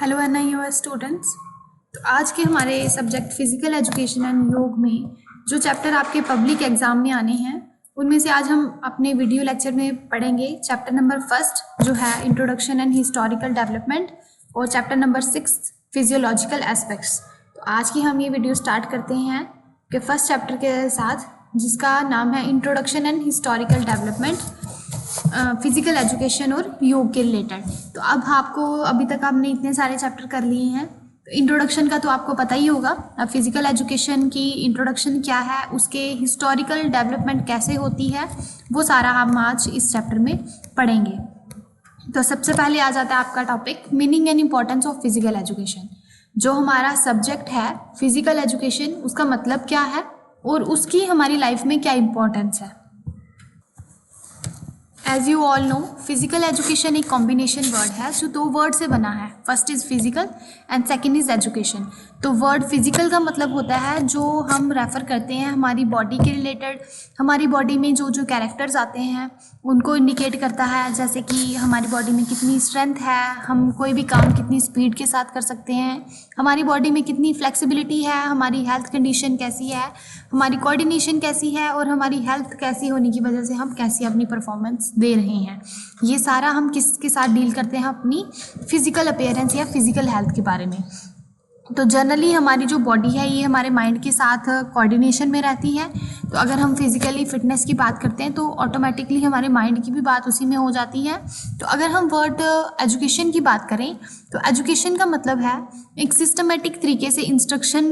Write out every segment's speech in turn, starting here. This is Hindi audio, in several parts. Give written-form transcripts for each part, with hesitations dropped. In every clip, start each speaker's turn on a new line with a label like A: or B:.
A: Hello NIOS students. तो आज के हमारे सब्जेक्ट फिजिकल एजुकेशन एंड योग में जो चैप्टर आपके पब्लिक एग्जाम में आने हैं उनमें से आज हम अपने वीडियो लेक्चर में पढ़ेंगे चैप्टर नंबर फर्स्ट जो है इंट्रोडक्शन एंड हिस्टोरिकल डेवलपमेंट और चैप्टर नंबर 6 फिजियोलॉजिकल एस्पेक्ट्स। तो आज की हम ये वीडियो स्टार्ट करते हैं कि फर्स्ट चैप्टर के साथ जिसका नाम है introduction and historical development physical education और योग के रिलेटेड। तो अब आपको अभी तक आपने इतने सारे चैप्टर कर लिए हैं, तो इंट्रोडक्शन का तो आपको पता ही होगा। अब फिजिकल एजुकेशन की इंट्रोडक्शन क्या है, उसके हिस्टोरिकल डेवलपमेंट कैसे होती है, वो सारा हम आज इस चैप्टर में पढ़ेंगे। तो सबसे पहले आ जाता है आपका topic meaning and importance of physical education. जो हमारा सब्जेक्ट है फिजिकल एजुकेशन, उसका मतलब क्या है और उसकी हमारी लाइफ में क्या इम्पोर्टेंस है। As you all know, physical education एक कॉम्बिनेशन वर्ड है जो दो वर्ड से बना है। First is physical and second is education. तो वर्ड फिजिकल का मतलब होता है जो हम रेफ़र करते हैं हमारी बॉडी के रिलेटेड, हमारी बॉडी में जो जो कैरेक्टर्स आते हैं उनको इंडिकेट करता है, जैसे कि हमारी बॉडी में कितनी स्ट्रेंथ है, हम कोई भी काम कितनी स्पीड के साथ कर सकते हैं, हमारी बॉडी में कितनी फ्लेक्सिबिलिटी है, हमारी हेल्थ कंडीशन कैसी है, हमारी कोऑर्डिनेशन कैसी है और हमारी हेल्थ कैसी होने की वजह से हम कैसी अपनी परफॉर्मेंस दे रहे हैं। ये सारा हम किसके साथ डील करते हैं, अपनी फिजिकल अपीयरेंस या फिजिकल हेल्थ के बारे में। तो जनरली हमारी जो बॉडी है ये हमारे माइंड के साथ कोऑर्डिनेशन में रहती है। तो अगर हम फिजिकली फिटनेस की बात करते हैं तो ऑटोमेटिकली हमारे माइंड की भी बात उसी में हो जाती है। तो अगर हम वर्ड एजुकेशन की बात करें तो एजुकेशन का मतलब है एक सिस्टमेटिक तरीके से इंस्ट्रक्शन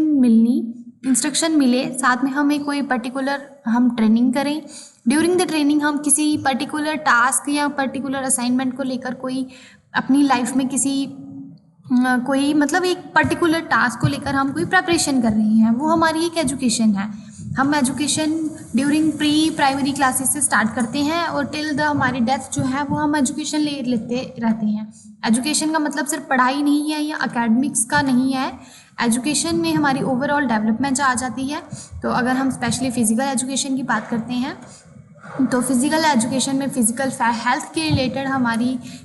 A: मिले, साथ में हमें कोई पर्टिकुलर हम ट्रेनिंग करें। ड्यूरिंग द ट्रेनिंग हम किसी पर्टिकुलर टास्क या पर्टिकुलर असाइनमेंट को लेकर कोई अपनी लाइफ में कोई मतलब एक पर्टिकुलर टास्क को लेकर हम कोई प्रिपरेशन कर रहे हैं, वो हमारी एक एजुकेशन है। हम education during pre primary classes से स्टार्ट करते हैं और टिल द हमारी डेथ जो है वो हम एजुकेशन लेते रहते हैं। एजुकेशन का मतलब सिर्फ पढ़ाई नहीं है या एकेडमिक्स का नहीं है, एजुकेशन में हमारी ओवरऑल डेवलपमेंट आ जाती है। तो अगर हम स्पेशली फ़िज़िकल एजुकेशन की बात करते हैं तो फिज़िकल एजुकेशन में फ़िज़िकल हेल्थ के रिलेटेड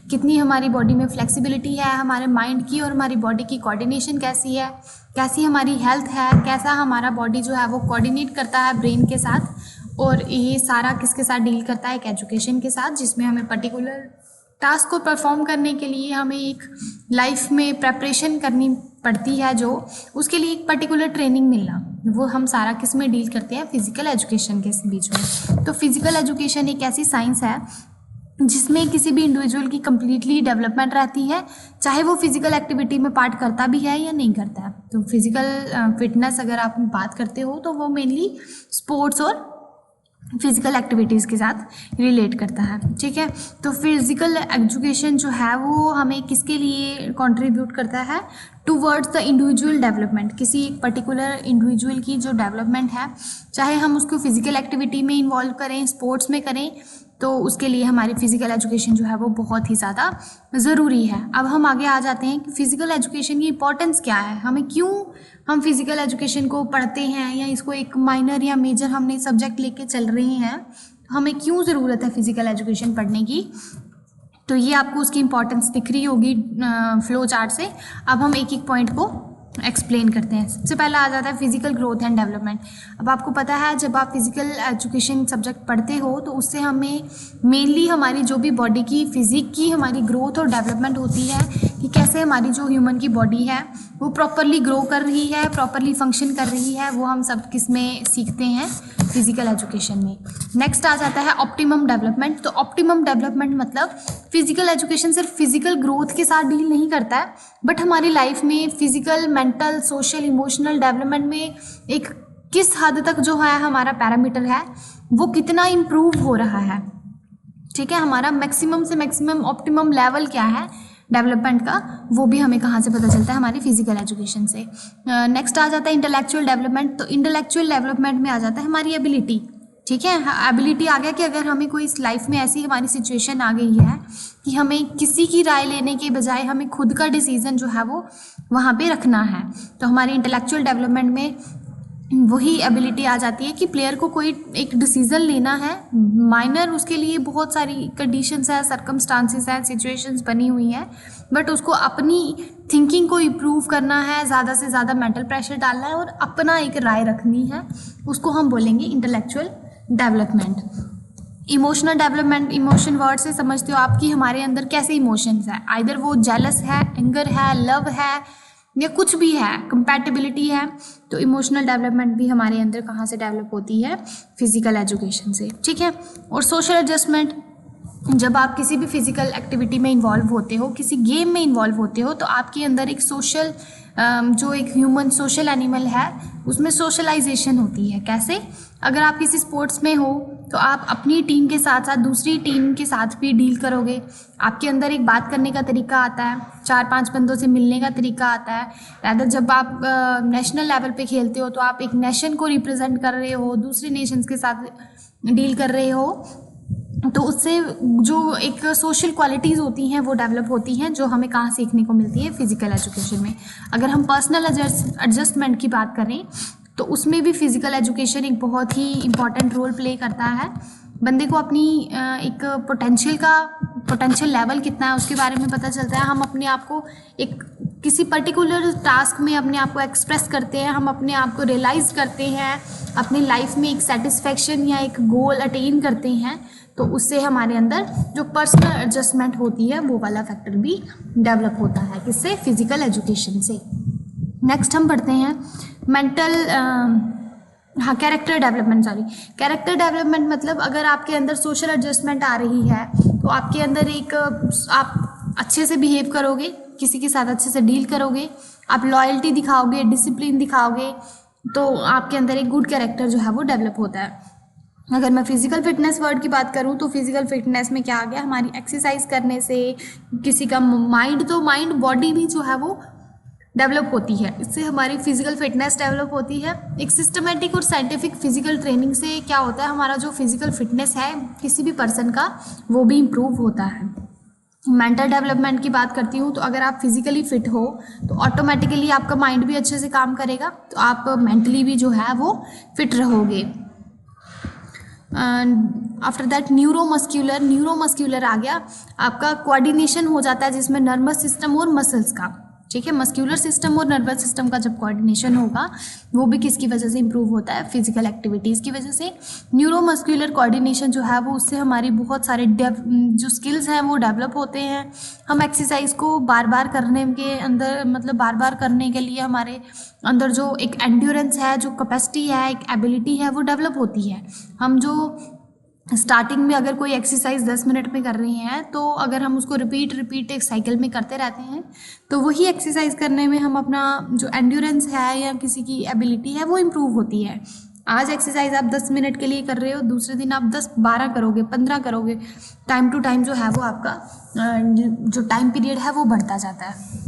A: कितनी हमारी बॉडी में फ्लेक्सिबिलिटी है, हमारे माइंड की और हमारी बॉडी की कोऑर्डिनेशन कैसी है, कैसी हमारी हेल्थ है, कैसा हमारा बॉडी जो है वो कोऑर्डिनेट करता है ब्रेन के साथ, और ये सारा किसके साथ डील करता है, एक एजुकेशन के साथ, जिसमें हमें पर्टिकुलर टास्क को परफॉर्म करने के लिए हमें एक लाइफ में प्रेपरेशन करनी पड़ती है, जो उसके लिए एक पर्टिकुलर ट्रेनिंग मिलना, वो हम सारा किस में डील करते हैं, फिजिकल एजुकेशन के बीच में। तो फिजिकल एजुकेशन एक ऐसी साइंस है जिसमें किसी भी इंडिविजुअल की कम्प्लीटली डेवलपमेंट रहती है, चाहे वो फिजिकल एक्टिविटी में पार्ट करता भी है या नहीं करता है। तो फिजिकल फिटनेस अगर आप बात करते हो तो वो मेनली स्पोर्ट्स और फिज़िकल एक्टिविटीज़ के साथ रिलेट करता है, ठीक है। तो फिज़िकल एजुकेशन जो है वो हमें किसके लिए कंट्रीब्यूट करता है, टूवर्ड्स द इंडिविजुअल डेवलपमेंट। किसी एक पर्टिकुलर इंडिविजुअल की जो डेवलपमेंट है, चाहे हम उसको फिज़िकल एक्टिविटी में इन्वॉल्व करें, स्पोर्ट्स में करें, तो उसके लिए हमारी फ़िज़िकल एजुकेशन जो है वो बहुत ही ज़्यादा ज़रूरी है। अब हम आगे आ जाते हैं कि फ़िज़िकल एजुकेशन की इंपॉर्टेंस क्या है, हम फिज़िकल एजुकेशन को पढ़ते हैं या इसको एक माइनर या मेजर हमने सब्जेक्ट लेके चल रहे हैं, तो हमें क्यों ज़रूरत है फ़िज़िकल एजुकेशन पढ़ने की। तो ये आपको उसकी इंपॉर्टेंस दिख रही होगी फ्लो चार्ट से। अब हम एक एक पॉइंट को एक्सप्लेन करते हैं। सबसे पहला आ जाता है फिजिकल ग्रोथ एंड डेवलपमेंट। अब आपको पता है जब आप फिजिकल एजुकेशन सब्जेक्ट पढ़ते हो तो उससे हमें मेनली हमारी जो भी बॉडी की फिजिक की हमारी ग्रोथ और डेवलपमेंट होती है कि कैसे हमारी जो ह्यूमन की बॉडी है वो प्रॉपरली ग्रो कर रही है, प्रॉपरली फंक्शन कर रही है, वो हम सब किस में सीखते हैं, फिजिकल एजुकेशन में। नेक्स्ट आ जाता है ऑप्टिमम डेवलपमेंट। तो ऑप्टिमम डेवलपमेंट मतलब फिजिकल एजुकेशन सिर्फ फिजिकल ग्रोथ के साथ डील नहीं करता है, बट हमारी लाइफ में physical, mental, social, emotional development में एक किस हद तक जो है हमारा पैरामीटर है वो कितना इम्प्रूव हो रहा है, ठीक है। हमारा मैक्सिमम से मैक्सिमम ऑप्टिमम लेवल क्या है डेवलपमेंट का, वो भी हमें कहाँ से पता चलता है, हमारी फिजिकल एजुकेशन से। नेक्स्ट आ जाता है इंटेलेक्चुअल डेवलपमेंट। तो इंटेलेक्चुअल डेवलपमेंट में आ जाता है हमारी एबिलिटी, ठीक है। एबिलिटी आ गया कि अगर हमें कोई इस लाइफ में ऐसी हमारी सिचुएशन आ गई है कि हमें किसी की राय लेने के बजाय हमें खुद का डिसीजन जो है वो वहाँ पे रखना है, तो हमारी इंटेलेक्चुअल डेवलपमेंट में वही एबिलिटी आ जाती है कि प्लेयर को कोई एक डिसीज़न लेना है माइनर, उसके लिए बहुत सारी कंडीशंस है, सर्कमस्टांसिस हैं, सिचुएशंस बनी हुई हैं, बट उसको अपनी थिंकिंग को इम्प्रूव करना है, ज़्यादा से ज़्यादा मेंटल प्रेशर डालना है और अपना एक राय रखनी है, उसको हम बोलेंगे intellectual development. Emotional development, emotion word से समझते हो आप कि हमारे अंदर कैसे इमोशंस है, आइदर वो जेलस है, एंगर है, लव है या कुछ भी है, कंपैटिबिलिटी है। तो इमोशनल डेवलपमेंट भी हमारे अंदर कहाँ से डेवलप होती है? फिजिकल एजुकेशन से, ठीक है। और सोशल एडजस्टमेंट, जब आप किसी भी फिजिकल एक्टिविटी में इन्वॉल्व होते हो, किसी गेम में इन्वॉल्व होते हो, तो आपके अंदर एक सोशल जो एक ह्यूमन सोशल एनिमल है उसमें सोशलाइजेशन होती है। कैसे? अगर आप किसी स्पोर्ट्स में हो तो आप अपनी टीम के साथ साथ दूसरी टीम के साथ भी डील करोगे, आपके अंदर एक बात करने का तरीका आता है, 4-5 बंदों से मिलने का तरीका आता है। रादर जब आप नेशनल लेवल पे खेलते हो तो आप एक नेशन को रिप्रेजेंट कर रहे हो, दूसरे नेशंस के साथ डील कर रहे हो, तो उससे जो एक सोशल क्वालिटीज़ होती हैं वो डेवलप होती हैं, जो हमें कहाँ सीखने को मिलती है? फिजिकल एजुकेशन में। अगर हम पर्सनल एडजस्टमेंट की बात करें तो उसमें भी फिजिकल एजुकेशन एक बहुत ही इम्पॉर्टेंट रोल प्ले करता है। बंदे को अपनी एक पोटेंशियल लेवल कितना है उसके बारे में पता चलता है। हम अपने आप को एक किसी पर्टिकुलर टास्क में अपने आप को एक्सप्रेस करते हैं, हम अपने आप को रियलाइज़ करते हैं, अपनी लाइफ में एक सेटिस्फेक्शन या एक गोल अटेन करते हैं, तो उससे हमारे अंदर जो पर्सनल एडजस्टमेंट होती है वो वाला फैक्टर भी डेवलप होता है। किससे? फिजिकल एजुकेशन से। नेक्स्ट हम पढ़ते हैं mental character development. Character development मतलब अगर आपके अंदर सोशल एडजस्टमेंट आ रही है तो आपके अंदर एक आप अच्छे से बिहेव करोगे, किसी के साथ अच्छे से डील करोगे, आप लॉयल्टी दिखाओगे, डिसिप्लिन दिखाओगे, तो आपके अंदर एक गुड कैरेक्टर जो है वो डेवलप होता है। अगर मैं फिजिकल फिटनेस वर्ड की बात करूं तो फिजिकल फिटनेस में क्या आ गया? हमारी एक्सरसाइज करने से किसी का माइंड बॉडी भी जो है वो डेवलप होती है, इससे हमारी फिजिकल फिटनेस डेवलप होती है। एक सिस्टमेटिक और साइंटिफिक फिजिकल ट्रेनिंग से क्या होता है? हमारा जो फिजिकल फिटनेस है किसी भी पर्सन का वो भी इम्प्रूव होता है। मेंटल डेवलपमेंट की बात करती हूँ तो अगर आप फिजिकली फिट हो तो ऑटोमेटिकली आपका माइंड भी अच्छे से काम करेगा, तो आप मेंटली भी जो है वो फिट रहोगे। आफ्टर दैट न्यूरोमस्क्यूलर आ गया, आपका कोऑर्डिनेशन हो जाता है जिसमें नर्वस सिस्टम और मसल्स का, ठीक है। मस्क्यूलर सिस्टम और नर्वस सिस्टम का जब कोऑर्डिनेशन होगा वो भी किसकी वजह से इंप्रूव होता है? फिजिकल एक्टिविटीज़ की वजह से। न्यूरोमस्क्यूलर कोऑर्डिनेशन जो है वो उससे हमारी बहुत सारे जो स्किल्स हैं वो डेवलप होते हैं। हम एक्सरसाइज को बार बार करने के अंदर मतलब बार बार करने के लिए हमारे अंदर जो एक एंड्योरेंस है, जो कैपेसिटी है, एक एबिलिटी है वो डेवलप होती है। हम जो स्टार्टिंग में अगर कोई एक्सरसाइज 10 मिनट में कर रहे हैं तो अगर हम उसको रिपीट एक साइकिल में करते रहते हैं तो वही एक्सरसाइज करने में हम अपना जो एंड्योरेंस है या किसी की एबिलिटी है वो इम्प्रूव होती है। आज एक्सरसाइज आप 10 मिनट के लिए कर रहे हो, दूसरे दिन आप 10-12 करोगे, 15 करोगे, टाइम टू टाइम जो है वो आपका जो टाइम पीरियड है वो बढ़ता जाता है।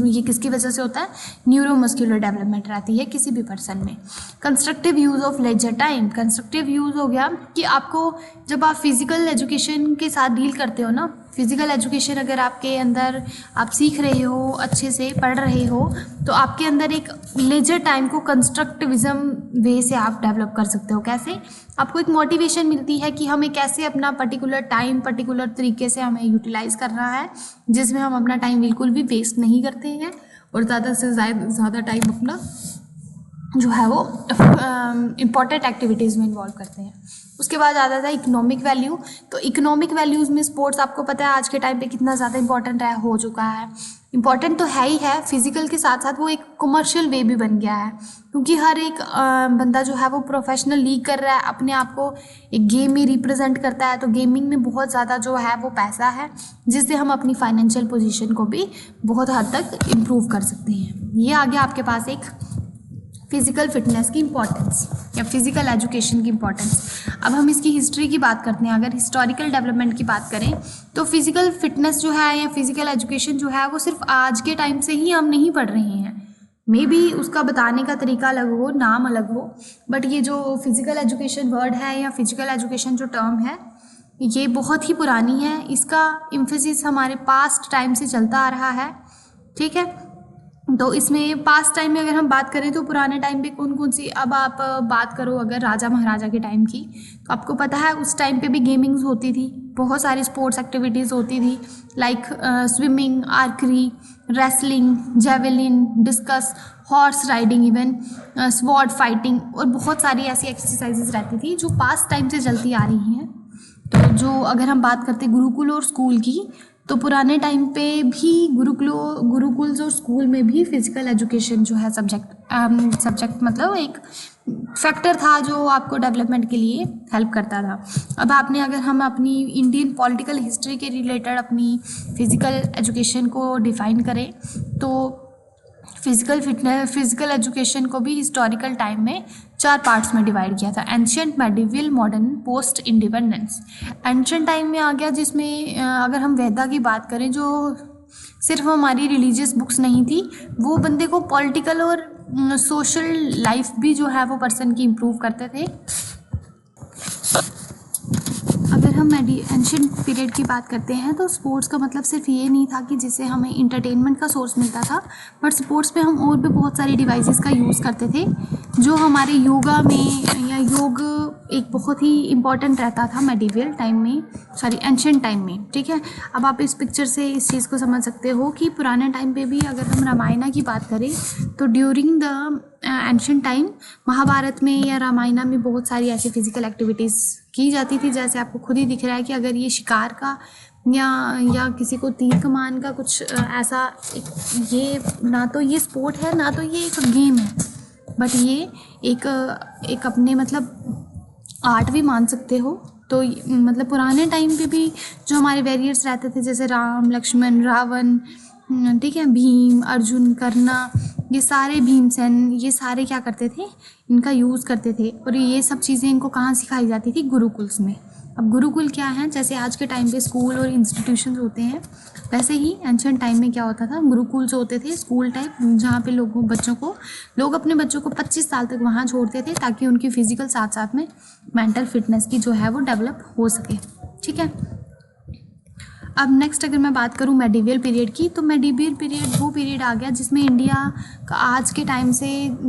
A: ये किसकी वजह से होता है? न्यूरोमस्क्यूलर डेवलपमेंट रहती है किसी भी पर्सन में। Constructive use of leisure time, constructive use हो गया कि आपको जब आप फिजिकल एजुकेशन के साथ डील करते हो ना, फिजिकल एजुकेशन अगर आपके अंदर आप सीख रहे हो, अच्छे से पढ़ रहे हो, तो आपके अंदर एक लेजर टाइम को कंस्ट्रक्टिविज्म वे से आप डेवलप कर सकते हो। कैसे? आपको एक मोटिवेशन मिलती है कि हमें कैसे अपना पर्टिकुलर टाइम पर्टिकुलर तरीके से हमें यूटिलाइज करना है, जिसमें हम अपना टाइम बिल्कुल भी वेस्ट नहीं करते हैं और ज़्यादा से ज़्यादा टाइम अपना जो है वो इम्पॉर्टेंट एक्टिविटीज़ में इन्वॉल्व करते हैं। उसके बाद आता था इकोनॉमिक वैल्यू। तो इकोनॉमिक वैल्यूज़ में स्पोर्ट्स आपको पता है आज के टाइम पे कितना ज़्यादा इंपॉर्टेंट हो चुका है। इम्पॉर्टेंट तो है ही है, फिजिकल के साथ साथ वो एक कमर्शियल वे भी बन गया है, क्योंकि हर एक बंदा जो है वो प्रोफेशनल लीग कर रहा है, अपने आप को एक गेम में रिप्रेजेंट करता है। तो गेमिंग में बहुत ज़्यादा जो है वो पैसा है, जिससे हम अपनी फाइनेंशियल पोजीशन को भी बहुत हद तक इम्प्रूव कर सकते हैं। ये आ गया आपके पास एक फिजिकल फिटनेस की इम्पोर्टेंस या फिजिकल एजुकेशन की इम्पोर्टेंस। अब हम इसकी हिस्ट्री की बात करते हैं। अगर हिस्टोरिकल डेवलपमेंट की बात करें तो फिजिकल फिटनेस जो है या फिजिकल एजुकेशन जो है वो सिर्फ आज के टाइम से ही हम नहीं पढ़ रहे हैं। मे बी उसका बताने का तरीका अलग हो, नाम अलग हो, बट ये जो फिजिकल एजुकेशन वर्ड है या फिजिकल एजुकेशन जो टर्म है ये बहुत ही पुरानी है। इसका एम्फेसिस हमारे पास्ट टाइम से चलता आ रहा है, ठीक है। तो इसमें पास्ट टाइम में अगर हम बात करें तो पुराने टाइम पे कौन कौन सी, अब आप बात करो अगर राजा महाराजा के टाइम की, तो आपको पता है उस टाइम पे भी गेमिंग्स होती थी, बहुत सारी स्पोर्ट्स एक्टिविटीज़ होती थी, like swimming, archery, wrestling, javelin, discus, horse riding, even sword fighting, और बहुत सारी ऐसी एक्सरसाइजेज रहती थी जो पास्ट टाइम से चलती आ रही हैं। तो जो अगर हम बात करते गुरुकुल और स्कूल की, तो पुराने टाइम पे भी गुरुकुल्स और स्कूल में भी फिजिकल एजुकेशन जो है सब्जेक्ट मतलब एक फैक्टर था जो आपको डेवलपमेंट के लिए हेल्प करता था। अब आपने अगर हम अपनी इंडियन पॉलिटिकल हिस्ट्री के रिलेटेड अपनी फिजिकल एजुकेशन को डिफाइन करें, तो फिजिकल एजुकेशन को भी हिस्टोरिकल टाइम में 4 पार्ट्स में डिवाइड किया था: ancient, medieval, modern, post independence. Ancient time में आ गया, जिसमें अगर हम वेदा की बात करें, जो सिर्फ हमारी रिलीजियस बुक्स नहीं थी, वो बंदे को पॉलिटिकल और सोशल लाइफ भी जो है वो पर्सन की इम्प्रूव करते थे। अगर हम एंशियंट पीरियड की बात करते हैं तो स्पोर्ट्स का मतलब सिर्फ ये नहीं था कि जिससे हमें इंटरटेनमेंट का सोर्स मिलता था, बट स्पोर्ट्स में हम और भी बहुत सारी डिवाइसेस का यूज़ करते थे जो हमारे योगा में, या योग एक बहुत ही इम्पॉर्टेंट रहता था मेडिवल टाइम में, सॉरी एंशियंट टाइम में। ठीक है, अब आप इस पिक्चर से इस चीज़ को समझ सकते हो कि पुराने टाइम पे भी अगर हम रामायण की बात करें तो during the ancient time Mahabharata में या रामायण में बहुत सारी ऐसी फिजिकल एक्टिविटीज़ की जाती थी। जैसे आपको खुद ही दिख रहा है कि अगर ये शिकार का या किसी को तीर कमान का कुछ ऐसा ये ना तो ये स्पोर्ट है ना तो ये एक गेम है, बट ये एक अपने मतलब आर्ट भी मान सकते हो। तो मतलब पुराने टाइम पे भी जो हमारे वॉरियर्स रहते थे, जैसे राम, लक्ष्मण, रावण, ठीक है, भीम, अर्जुन, कर्ना, ये सारे, भीमसेन, ये सारे क्या करते थे, इनका यूज़ करते थे। और ये सब चीज़ें इनको कहाँ सिखाई जाती थी? गुरुकुल्स में। अब गुरुकुल क्या है? जैसे आज के टाइम पे स्कूल और इंस्टीट्यूशंस होते हैं, वैसे ही एंशियंट टाइम में क्या होता था, गुरुकुल्स होते थे, स्कूल टाइप, जहाँ पे लोग अपने बच्चों को 25 साल तक वहाँ छोड़ते थे ताकि उनकी फिजिकल साथ साथ में मेंटल फिटनेस की जो है वो डेवलप हो सके। ठीक है, अब नेक्स्ट अगर मैं बात करूँ मेडिवल पीरियड की, तो मेडिवल पीरियड वो पीरियड आ गया जिसमें इंडिया का आज के टाइम से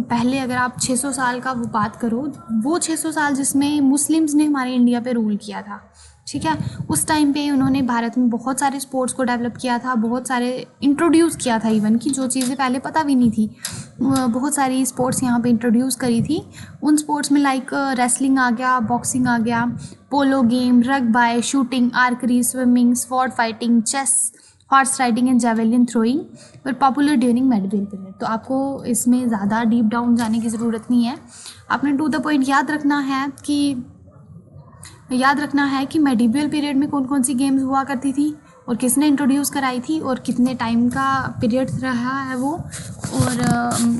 A: पहले अगर आप 600 साल का वो बात करो, वो 600 साल जिसमें मुस्लिम्स ने हमारे इंडिया पे रूल किया था। ठीक है, उस टाइम पे उन्होंने भारत में बहुत सारे स्पोर्ट्स को डेवलप किया था, बहुत सारे इंट्रोड्यूस किया था, इवन कि जो चीज़ें पहले पता भी नहीं थी, बहुत सारी स्पोर्ट्स यहाँ पे इंट्रोड्यूस करी थी। उन स्पोर्ट्स में लाइक रेसलिंग आ गया, बॉक्सिंग आ गया, polo game, rugby, shooting, archery, swimming, sword fighting, chess, horse riding and javelin throwing were popular during medieval period. तो आपको इसमें ज़्यादा डीप डाउन जाने की ज़रूरत नहीं है, आपने टू द पॉइंट याद रखना है कि मेडिवल पीरियड में कौन कौन सी गेम्स हुआ करती थी और किसने इंट्रोड्यूस कराई थी और कितने टाइम का पीरियड रहा है वो, और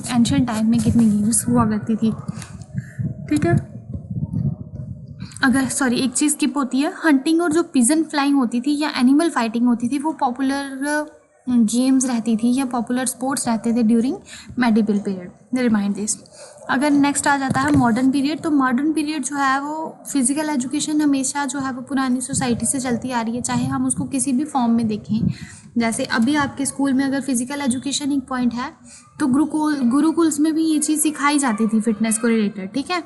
A: एंशियंट टाइम में कितनी गेम्स हुआ करती थी। ठीक है, एक चीज़ स्किप होती है, हंटिंग और जो पिजन फ्लाइंग होती थी या एनिमल फाइटिंग होती थी, वो पॉपुलर गेम्स रहती थी या पॉपुलर स्पोर्ट्स रहते थे during medieval period. Remind this. अगर नेक्स्ट आ जाता है मॉडर्न पीरियड, तो मॉडर्न पीरियड जो है वो फिजिकल एजुकेशन हमेशा जो है वो पुरानी सोसाइटी से चलती आ रही है, चाहे हम उसको किसी भी फॉर्म में देखें। जैसे अभी आपके स्कूल में अगर फिजिकल एजुकेशन एक पॉइंट है, तो गुरुकुल्स में भी ये चीज़ सिखाई जाती थी फिटनेस को रिलेटेड। ठीक है,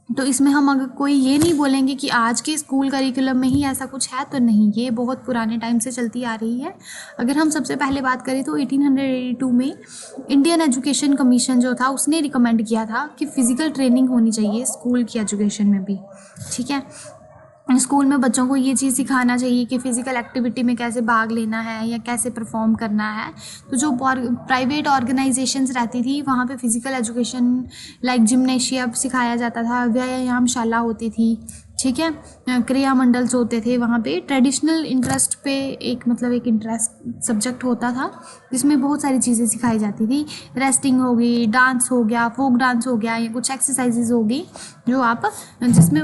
A: तो इसमें हम अगर कोई ये नहीं बोलेंगे कि आज के स्कूल करिकुलम में ही ऐसा कुछ है, तो नहीं, ये बहुत पुराने टाइम से चलती आ रही है। अगर हम सबसे पहले बात करें तो 1882 में इंडियन एजुकेशन कमीशन जो था उसने रिकमेंड किया था कि फ़िज़िकल ट्रेनिंग होनी चाहिए स्कूल की एजुकेशन में भी। ठीक है, स्कूल में बच्चों को ये चीज़ सिखाना चाहिए कि फ़िज़िकल एक्टिविटी में कैसे भाग लेना है या कैसे परफॉर्म करना है। तो जो प्राइवेट ऑर्गेनाइजेशंस रहती थी वहाँ पे फ़िज़िकल एजुकेशन लाइक जिम्नेशियम सिखाया जाता था, व्यायामशाला होती थी। ठीक है, क्रिया मंडल्स होते थे वहाँ पे। ट्रेडिशनल इंटरेस्ट पे एक इंटरेस्ट सब्जेक्ट होता था जिसमें बहुत सारी चीज़ें सिखाई जाती थी। रेस्टिंग हो गई, डांस हो गया, फोक डांस हो गया, या कुछ एक्सरसाइजेज हो गई जो आप जिसमें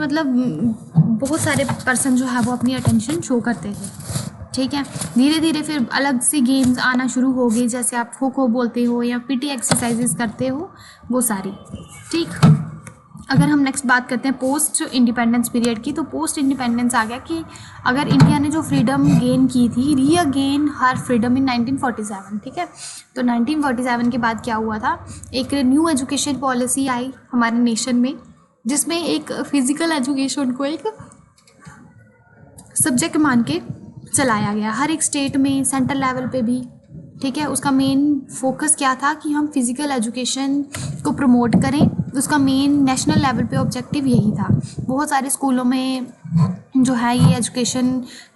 A: बहुत सारे पर्सन जो है वो अपनी अटेंशन शो करते थे। ठीक है, धीरे धीरे फिर अलग से गेम्स आना शुरू हो गए, जैसे आप खो खो बोलते हो या पीटी एक्सरसाइजेज करते हो, वो सारी। ठीक, अगर हम नेक्स्ट बात करते हैं पोस्ट इंडिपेंडेंस पीरियड की, तो पोस्ट इंडिपेंडेंस आ गया कि अगर इंडिया ने जो फ्रीडम गेन की थी, रीअगेन हर फ्रीडम इन 1947, ठीक है। तो 1947 के बाद क्या हुआ था, एक न्यू एजुकेशन पॉलिसी आई हमारे नेशन में, जिसमें एक फिजिकल एजुकेशन को एक सब्जेक्ट मान के चलाया गया हर एक स्टेट में, सेंट्रल लेवल पे भी, ठीक है। उसका मेन फोकस क्या था कि हम फिज़िकल एजुकेशन को प्रमोट करें, उसका मेन नेशनल लेवल पे ऑब्जेक्टिव यही था। बहुत सारे स्कूलों में जो है ये एजुकेशन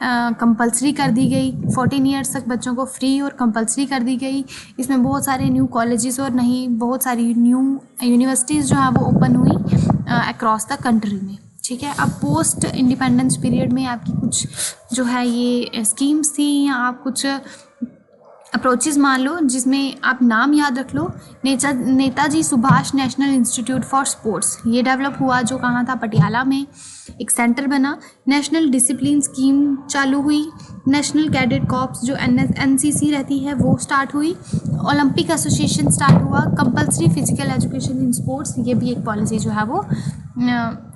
A: कंपलसरी कर दी गई, 14 ईयर्स तक बच्चों को फ्री और कंपलसरी कर दी गई। इसमें बहुत सारे न्यू कॉलेजेस और नहीं बहुत सारी न्यू यूनिवर्सिटीज़ जो हैं वो ओपन हुई अक्रॉस द कंट्री में, ठीक है। अब पोस्ट इंडिपेंडेंस पीरियड में आपकी कुछ जो है ये स्कीम्स थी या आप कुछ अप्रोचेस मान लो, जिसमें आप नाम याद रख लो, Netaji Subhash National Institute for Sports, ये डेवलप हुआ, जो कहाँ था, पटियाला में एक सेंटर बना। नेशनल डिसिप्लिन स्कीम चालू हुई, नेशनल कैडेट कॉर्प्स जो NCC रहती है वो स्टार्ट हुई, ओलंपिक एसोसिएशन स्टार्ट हुआ, compulsory physical education in sports, ये भी एक पॉलिसी जो है वो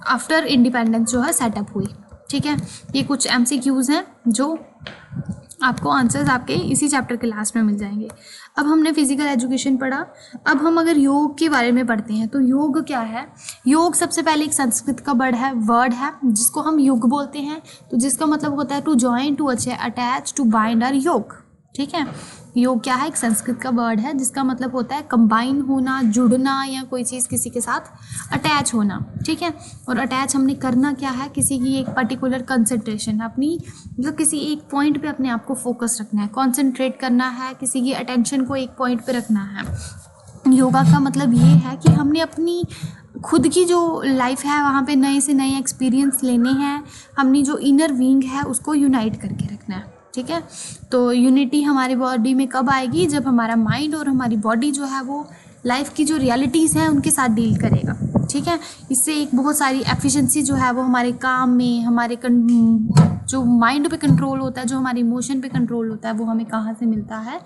A: आफ्टर इंडिपेंडेंस जो है सेटअप हुई, ठीक है। ये कुछ MCQs हैं जो आपको आंसर्स आपके इसी चैप्टर के लास्ट में मिल जाएंगे। अब हमने फिजिकल एजुकेशन पढ़ा, अब हम अगर योग के बारे में पढ़ते हैं तो योग क्या है। योग सबसे पहले एक संस्कृत का वर्ड है जिसको हम युग बोलते हैं, तो जिसका मतलब होता है to join, to attach, to bind or yoga, ठीक है। योग क्या है, एक संस्कृत का वर्ड है जिसका मतलब होता है कंबाइन होना, जुड़ना, या कोई चीज़ किसी के साथ अटैच होना, ठीक है। और अटैच हमने करना क्या है, किसी की एक पर्टिकुलर कंसंट्रेशन, अपनी मतलब किसी एक पॉइंट पे अपने आप को फोकस रखना है, कॉन्सेंट्रेट करना है, किसी की अटेंशन को एक पॉइंट पे रखना है। योगा का मतलब ये है कि हमने अपनी खुद की जो लाइफ है वहाँ पे नए से नए एक्सपीरियंस लेने हैं, हमने जो इनर बीइंग है उसको यूनाइट करके रखना है, ठीक है। तो यूनिटी हमारी बॉडी में कब आएगी, जब हमारा माइंड और हमारी बॉडी जो है वो लाइफ की जो रियलिटीज़ हैं उनके साथ डील करेगा, ठीक है। इससे एक बहुत सारी एफिशिएंसी जो है वो हमारे काम में, हमारे जो माइंड पे कंट्रोल होता है, जो हमारे इमोशन पे कंट्रोल होता है, वो हमें कहाँ से मिलता है,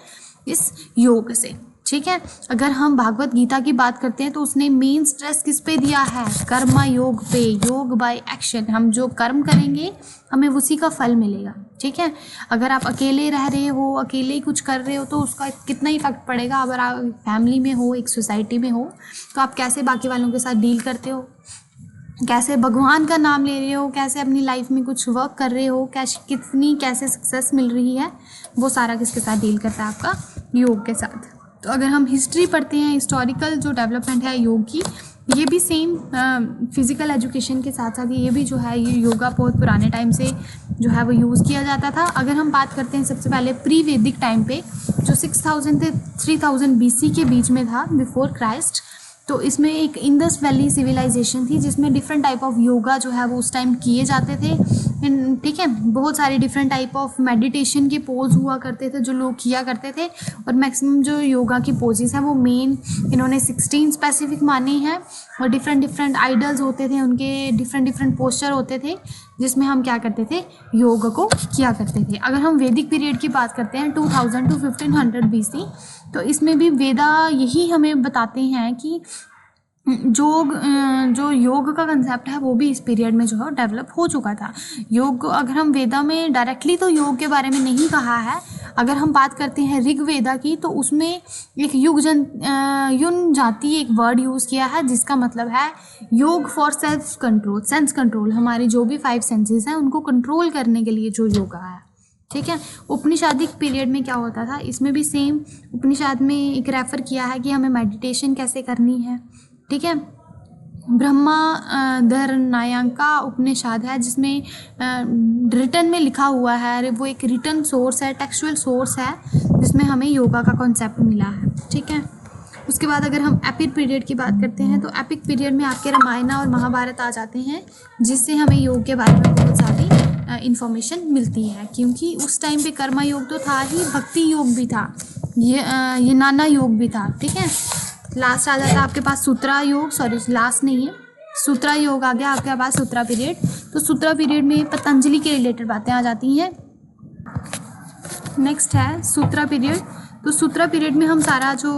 A: इस योग से, ठीक है। अगर हम भागवत गीता की बात करते हैं तो उसने मेन स्ट्रेस किस पे दिया है, कर्मा योग पे, योग बाय एक्शन। हम जो कर्म करेंगे हमें उसी का फल मिलेगा, ठीक है। अगर आप अकेले रह रहे हो, अकेले ही कुछ कर रहे हो, तो उसका कितना इफेक्ट पड़ेगा। अगर आप फैमिली में हो, एक सोसाइटी में हो, तो आप कैसे बाकी वालों के साथ डील करते हो, कैसे भगवान का नाम ले रहे हो, कैसे अपनी लाइफ में कुछ वर्क कर रहे हो, कैसे सक्सेस मिल रही है, वो सारा किसके साथ डील करता है, आपका योग के साथ। तो अगर हम हिस्ट्री पढ़ते हैं, हिस्टोरिकल जो डेवलपमेंट है योग की, ये भी सेम फिज़िकल एजुकेशन के साथ साथ ये भी जो है ये योगा बहुत पुराने टाइम से जो है वो यूज़ किया जाता था। अगर हम बात करते हैं सबसे पहले प्री वैदिक टाइम पे, जो 6000 से 3000 BC के बीच में था, बिफोर क्राइस्ट, तो इसमें एक इंडस वैली सिविलाइजेशन थी जिसमें डिफरेंट टाइप ऑफ योगा जो है वो उस टाइम किए जाते थे, ठीक है। बहुत सारे डिफरेंट टाइप ऑफ मेडिटेशन के पोज हुआ करते थे जो लोग किया करते थे, और मैक्सिमम जो योगा की पोजेस हैं वो मेन इन्होंने 16 स्पेसिफिक माने हैं, और डिफरेंट आइडल्स होते थे, उनके डिफरेंट पोस्चर होते थे, जिसमें हम क्या करते थे, योग को किया करते थे। अगर हम वैदिक पीरियड की बात करते हैं 2000 to 1500 BC, तो इसमें भी वेदा यही हमें बताते हैं कि जो योग का कंसेप्ट है वो भी इस पीरियड में जो है डेवलप हो चुका था। योग, अगर हम वेदा में डायरेक्टली तो योग के बारे में नहीं कहा है, अगर हम बात करते हैं ऋग्वेदा की, तो उसमें एक युन जाति एक वर्ड यूज़ किया है जिसका मतलब है योग for self control, sense control. हमारी जो भी 5 सेंसेस हैं उनको कंट्रोल करने के लिए जो योगा है, ठीक है। उपनिषादिक पीरियड में क्या होता था, इसमें भी सेम उपनिषद में एक रेफ़र किया है कि हमें मेडिटेशन कैसे करनी है, ठीक है। ब्रह्मधरनायका उपनिषद है जिसमें रिटन में लिखा हुआ है, वो एक रिटन सोर्स है, टेक्सचुअल सोर्स है, जिसमें हमें योगा का कॉन्सेप्ट मिला है, ठीक है। उसके बाद अगर हम एपिक पीरियड की बात करते हैं तो एपिक पीरियड में आपके रामायण और महाभारत आ जाते हैं, जिससे हमें योग के बारे में बहुत सारी इन्फॉर्मेशन मिलती है, क्योंकि उस टाइम पे कर्मा योग तो था ही, भक्ति योग भी था, ये नाना योग भी था, ठीक है। लास्ट आ जाता है आपके पास सूत्रा योग, सॉरी लास्ट नहीं है, सूत्रा योग आ गया आपके पास, सूत्रा पीरियड। तो सूत्रा पीरियड में पतंजलि के रिलेटेड बातें आ जाती हैं। नेक्स्ट है सूत्रा पीरियड। तो सूत्रा पीरियड में हम सारा जो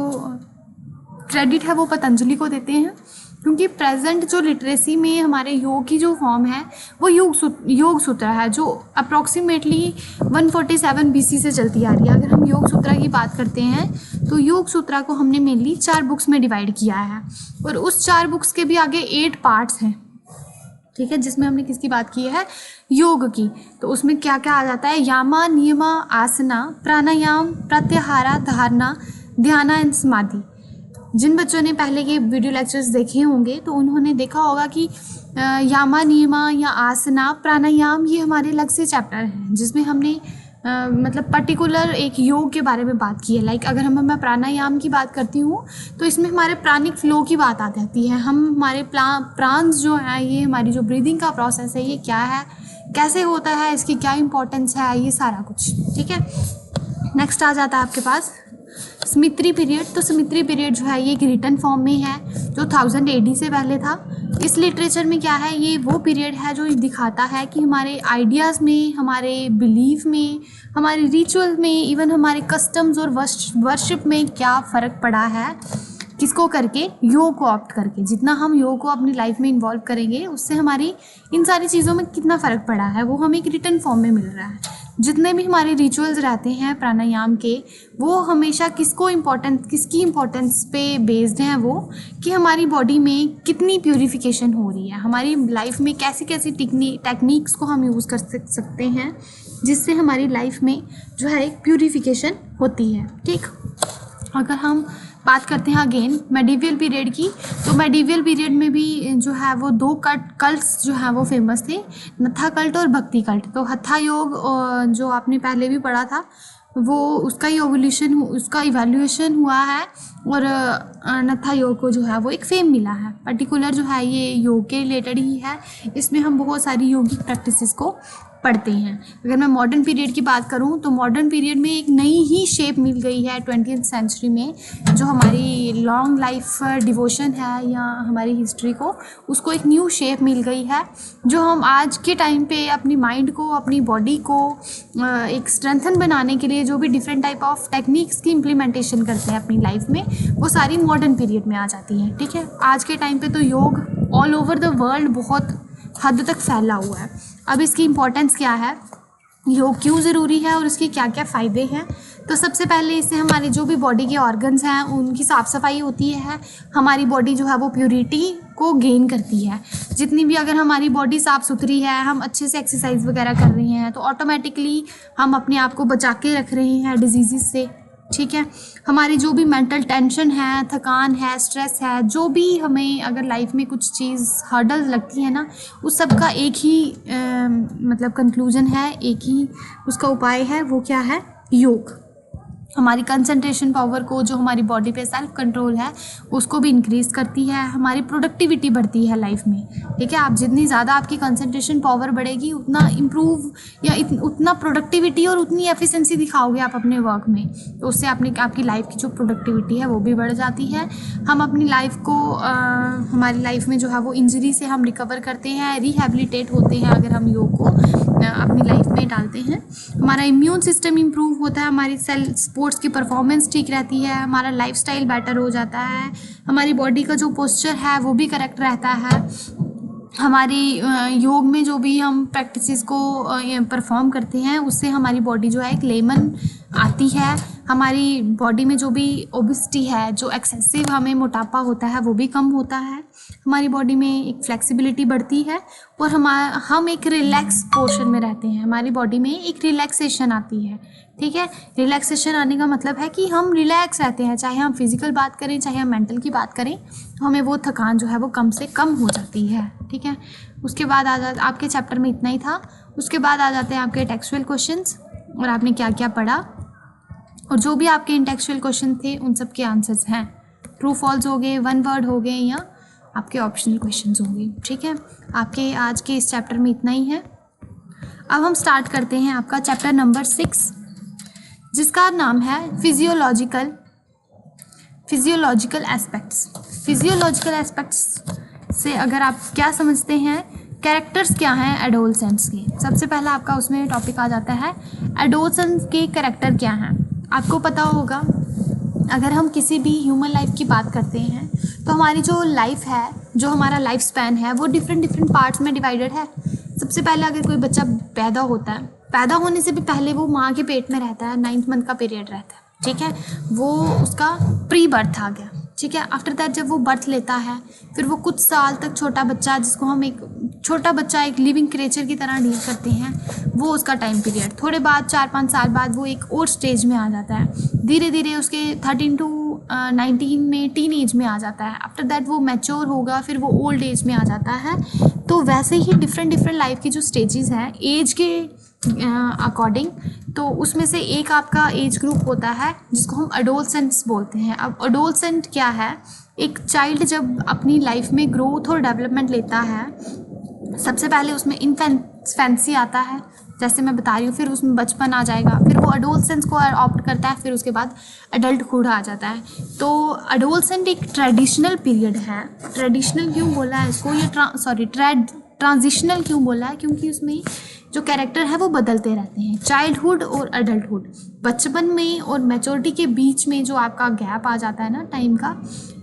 A: क्रेडिट है वो पतंजलि को देते हैं, क्योंकि प्रेजेंट जो लिटरेसी में हमारे योग की जो फॉर्म है वो योग सूत्र है, जो अप्रॉक्सीमेटली 147 BC से चलती आ रही है। अगर हम योग सूत्रा की बात करते हैं तो योग सूत्रा को हमने मेनली 4 बुक्स में डिवाइड किया है, और उस 4 बुक्स के भी आगे 8 पार्ट्स हैं, ठीक है, जिसमें हमने किसकी बात की है, योग की। तो उसमें क्या क्या आ जाता है, यामा, नियमा, आसना, प्राणायाम, प्रत्याहारा, धारणा, ध्यान एंड समाधि। जिन बच्चों ने पहले के वीडियो लेक्चर्स देखे होंगे तो उन्होंने देखा होगा कि यामा, नियमा या आसना, प्राणायाम ये हमारे अलग से चैप्टर हैं, जिसमें हमने मतलब पर्टिकुलर एक योग के बारे में बात की है। लाइक अगर मैं प्राणायाम की बात करती हूँ तो इसमें हमारे प्राणिक फ्लो की बात आ जाती है। हम हमारे प्राण्स जो है, ये हमारी जो ब्रीदिंग का प्रोसेस है, ये क्या है, कैसे होता है, इसकी क्या इंपॉर्टेंस है, ये सारा कुछ, ठीक है। नेक्स्ट आ जाता है आपके पास स्मित्री पीरियड। तो स्मित्री पीरियड जो है ये एक रिटन फॉर्म में है जो 1000 AD से पहले था। इस लिटरेचर में क्या है, ये वो पीरियड है जो दिखाता है कि हमारे आइडियाज़ में, हमारे बिलीफ में, हमारे रिचुअल में, इवन हमारे कस्टम्स और वर्शिप में क्या फ़र्क पड़ा है, किसको करके, योग को ऑप्ट करके। जितना हम योग को अपनी लाइफ में इन्वॉल्व करेंगे उससे हमारी इन सारी चीज़ों में कितना फ़र्क पड़ा है वो हमें एक रिटन फॉर्म में मिल रहा है। जितने भी हमारे रिचुअल्स रहते हैं प्राणायाम के, वो हमेशा किसकी इम्पोर्टेंस पे बेस्ड हैं, वो कि हमारी बॉडी में कितनी प्यूरिफिकेशन हो रही है, हमारी लाइफ में कैसी कैसी टेक्निक्स को हम यूज़ कर सकते हैं जिससे हमारी लाइफ में जो है एक प्यूरिफिकेशन होती है, ठीक। अगर हम बात करते हैं अगेन मेडिवल पीरियड की, तो मेडिवल पीरियड में भी जो है वो 2 कल्ट्स जो है वो फेमस थे, नत्था कल्ट और भक्ति कल्ट। तो हत्था योग जो आपने पहले भी पढ़ा था वो उसका इवैल्यूएशन हुआ है, और नत्था योग को जो है वो एक फेम मिला है। पर्टिकुलर जो है ये योग के रिलेटेड ही है, इसमें हम बहुत सारी योगिक प्रैक्टिसेस को पढ़ते हैं। अगर मैं मॉडर्न पीरियड की बात करूं तो मॉडर्न पीरियड में एक नई ही शेप मिल गई है 20th सेंचुरी में, जो हमारी लॉन्ग लाइफ डिवोशन है या हमारी हिस्ट्री को, उसको एक न्यू शेप मिल गई है, जो हम आज के टाइम पे अपनी माइंड को, अपनी बॉडी को एक स्ट्रेंथन बनाने के लिए जो भी डिफरेंट टाइप ऑफ टेक्निक्स की इम्प्लीमेंटेशन करते हैं अपनी लाइफ में, वो सारी मॉडर्न पीरियड में आ जाती हैं, ठीक है। आज के टाइम पे तो योग ऑल ओवर द वर्ल्ड बहुत हद तक फैला हुआ है। अब इसकी इम्पोर्टेंस क्या है, योग क्यों ज़रूरी है और इसके क्या क्या फ़ायदे हैं। तो सबसे पहले इससे हमारे जो भी बॉडी के ऑर्गन्स हैं उनकी साफ़ सफाई होती है, हमारी बॉडी जो है वो प्योरिटी को गेन करती है। जितनी भी अगर हमारी बॉडी साफ़ सुथरी है, हम अच्छे से एक्सरसाइज वगैरह कर रहे हैं, तो ऑटोमेटिकली हम अपने आप को बचा के रख रहे हैं डिजीज़ से, ठीक है। हमारी जो भी मेंटल टेंशन है, थकान है, स्ट्रेस है, जो भी हमें अगर लाइफ में कुछ चीज़ हर्डल लगती है ना, उस सब का एक ही मतलब कंक्लूजन है, एक ही उसका उपाय है, वो क्या है, योग। हमारी कंसंट्रेशन पावर को, जो हमारी बॉडी पे सेल्फ कंट्रोल है, उसको भी इंक्रीज़ करती है, हमारी प्रोडक्टिविटी बढ़ती है लाइफ में, ठीक है। आप जितनी ज़्यादा आपकी कंसंट्रेशन पावर बढ़ेगी उतना इम्प्रूव या उतना प्रोडक्टिविटी और उतनी एफिशिएंसी दिखाओगे आप अपने वर्क में, तो उससे आपकी लाइफ की जो प्रोडक्टिविटी है वो भी बढ़ जाती है। हम अपनी लाइफ को हमारी लाइफ में जो है वो इंजरी से हम रिकवर करते हैं, रिहेबिलिटेट होते हैं अगर हम योग को अपनी लाइफ में डालते हैं। हमारा इम्यून सिस्टम इम्प्रूव होता है, हमारी स्पोर्ट्स की परफॉर्मेंस ठीक रहती है, हमारा लाइफस्टाइल बेटर हो जाता है, हमारी बॉडी का जो पोस्चर है वो भी करेक्ट रहता है। हमारी योग में जो भी हम प्रैक्टिसेस को परफॉर्म करते हैं उससे हमारी बॉडी जो है एक लेमन आती है। हमारी बॉडी में जो भी ओबेसिटी है, जो एक्सेसिव हमें मोटापा होता है, वो भी कम होता है। हमारी बॉडी में एक फ्लेक्सिबिलिटी बढ़ती है और हम एक रिलैक्स पोर्शन में रहते हैं, हमारी बॉडी में एक रिलैक्सेशन आती है, ठीक है। रिलैक्सेशन आने का मतलब है कि हम रिलैक्स रहते हैं, चाहे हम फिजिकल बात करें चाहे हम मेंटल की बात करें, तो हमें वो थकान जो है वो कम से कम हो जाती है, ठीक है। उसके बाद आपके चैप्टर में इतना ही था। उसके बाद आ जाते हैं आपके टेक्सचुअल क्वेश्चंस और आपने क्या क्या पढ़ा, और जो भी आपके इंटेक्चुअल क्वेश्चन थे उन सब के आंसर्स हैं। ट्रू फॉल्स हो गए, वन वर्ड हो गए, या आपके ऑप्शनल क्वेश्चंस होंगे, ठीक है। आपके आज के इस चैप्टर में इतना ही है। अब हम स्टार्ट करते हैं आपका चैप्टर नंबर 6, जिसका नाम है फिजियोलॉजिकल एस्पेक्ट्स। फिजियोलॉजिकल एस्पेक्ट्स से अगर आप क्या समझते हैं, कैरेक्टर्स क्या हैं एडोलसेंट्स के। सबसे पहला आपका उसमें टॉपिक आ जाता है एडोलसेंट्स के कैरेक्टर क्या हैं। आपको पता होगा अगर हम किसी भी ह्यूमन लाइफ की बात करते हैं तो हमारी जो लाइफ है, जो हमारा लाइफ स्पैन है वो डिफरेंट डिफरेंट पार्ट्स में डिवाइडेड है। सबसे पहले अगर कोई बच्चा पैदा होता है, पैदा होने से भी पहले वो माँ के पेट में रहता है, 9th मंथ का पीरियड रहता है, ठीक है, वो उसका प्री बर्थ आ गया, ठीक है। आफ्टर दैट जब वो बर्थ लेता है, फिर वो कुछ साल तक छोटा बच्चा, जिसको हम एक छोटा बच्चा एक लिविंग क्रिएचर की तरह डील करते हैं, वो उसका टाइम पीरियड, थोड़े बाद 4-5 साल बाद वो एक और स्टेज में आ जाता है, धीरे धीरे उसके 13 to 19 में टीन एज में आ जाता है। आफ्टर दैट वो मैच्योर होगा, फिर वो ओल्ड एज में आ जाता है। तो वैसे ही डिफरेंट डिफरेंट लाइफ की जो स्टेजेस हैं एज के अकॉर्डिंग, तो उसमें से एक आपका एज ग्रुप होता है जिसको हम एडोलसेंट्स बोलते हैं। अब एडोलसेंट क्या है? एक चाइल्ड जब अपनी लाइफ में ग्रोथ और डेवलपमेंट लेता है, सबसे पहले उसमें इन्फेंसी आता है, जैसे मैं बता रही हूँ, फिर उसमें बचपन आ जाएगा, फिर वो एडोलसेंस को ऑप्ट करता है, फिर उसके बाद एडल्टहुड आ जाता है। तो एडोलसेंट एक ट्रेडिशनल पीरियड है। ट्रेडिशनल क्यों बोला है इसको, ये ट्रांजिशनल क्यों बोला है? क्योंकि उसमें जो कैरेक्टर है वो बदलते रहते हैं, चाइल्डहुड और एडल्टहुड। बचपन में और मैच्योरिटी के बीच में जो आपका गैप आ जाता है ना टाइम का,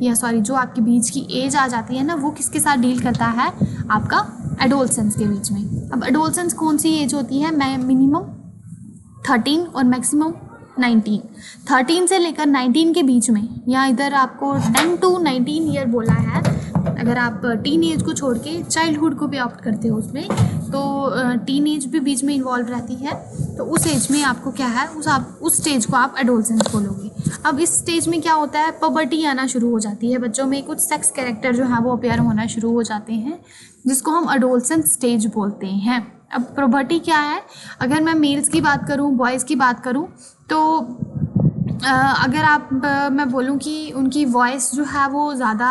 A: या जो आपके बीच की एज आ जाती है ना, वो किसके साथ डील करता है? आपका एडोलसेंस के बीच में। अब एडोलसेंस कौन सी एज होती है? मिनिमम 13 और मैक्सिमम 19। 13 से लेकर 19 के बीच में, या इधर आपको 10 to 19 ईयर बोला है। अगर आप टीन एज को छोड़ के चाइल्डहुड को भी ऑप्ट करते हो उसमें, तो टीन एज भी बीच में इन्वॉल्व रहती है। तो उस एज में आपको क्या है, उस स्टेज को आप एडोलसेंस बोलोगे। अब इस स्टेज में क्या होता है? पबर्टी आना शुरू हो जाती है बच्चों में, कुछ सेक्स कैरेक्टर जो है वो अपेयर होना शुरू हो जाते हैं, जिसको हम एडोलसेंस स्टेज बोलते हैं। अब पबर्टी क्या है? अगर मैं मेल्स की बात करूँ, बॉयज़ की बात करूँ, तो अगर मैं बोलूँ कि उनकी वॉइस जो है वो ज़्यादा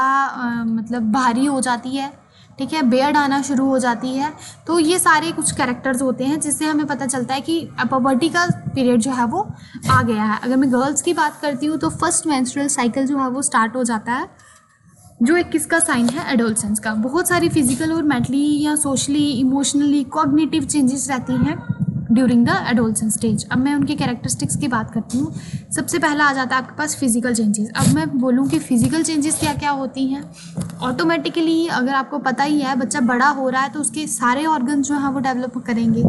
A: मतलब भारी हो जाती है, ठीक है, बियर्ड आना शुरू हो जाती है। तो ये सारे कुछ कैरेक्टर्स होते हैं जिससे हमें पता चलता है कि पबर्टी का पीरियड जो है वो आ गया है। अगर मैं गर्ल्स की बात करती हूँ तो फर्स्ट मेंस्ट्रुअल साइकिल जो है वो स्टार्ट हो जाता है, जो एक किसका साइन है? एडोलसेंस का। बहुत सारी फिजिकल और मेंटली या सोशली, इमोशनली, कॉग्निटिव चेंजेस रहती हैं ड्यूरिंग द एडोलसेंस स्टेज। अब मैं उनके कैरेक्टरिस्टिक्स की बात करती हूँ। सबसे पहला आ जाता है आपके पास फिजिकल चेंजेस। अब मैं बोलूँ कि फिजिकल चेंजेस क्या क्या होती हैं। ऑटोमेटिकली अगर आपको पता ही है बच्चा बड़ा हो रहा है तो उसके सारे ऑर्गन जो हैं वो डेवलप करेंगे,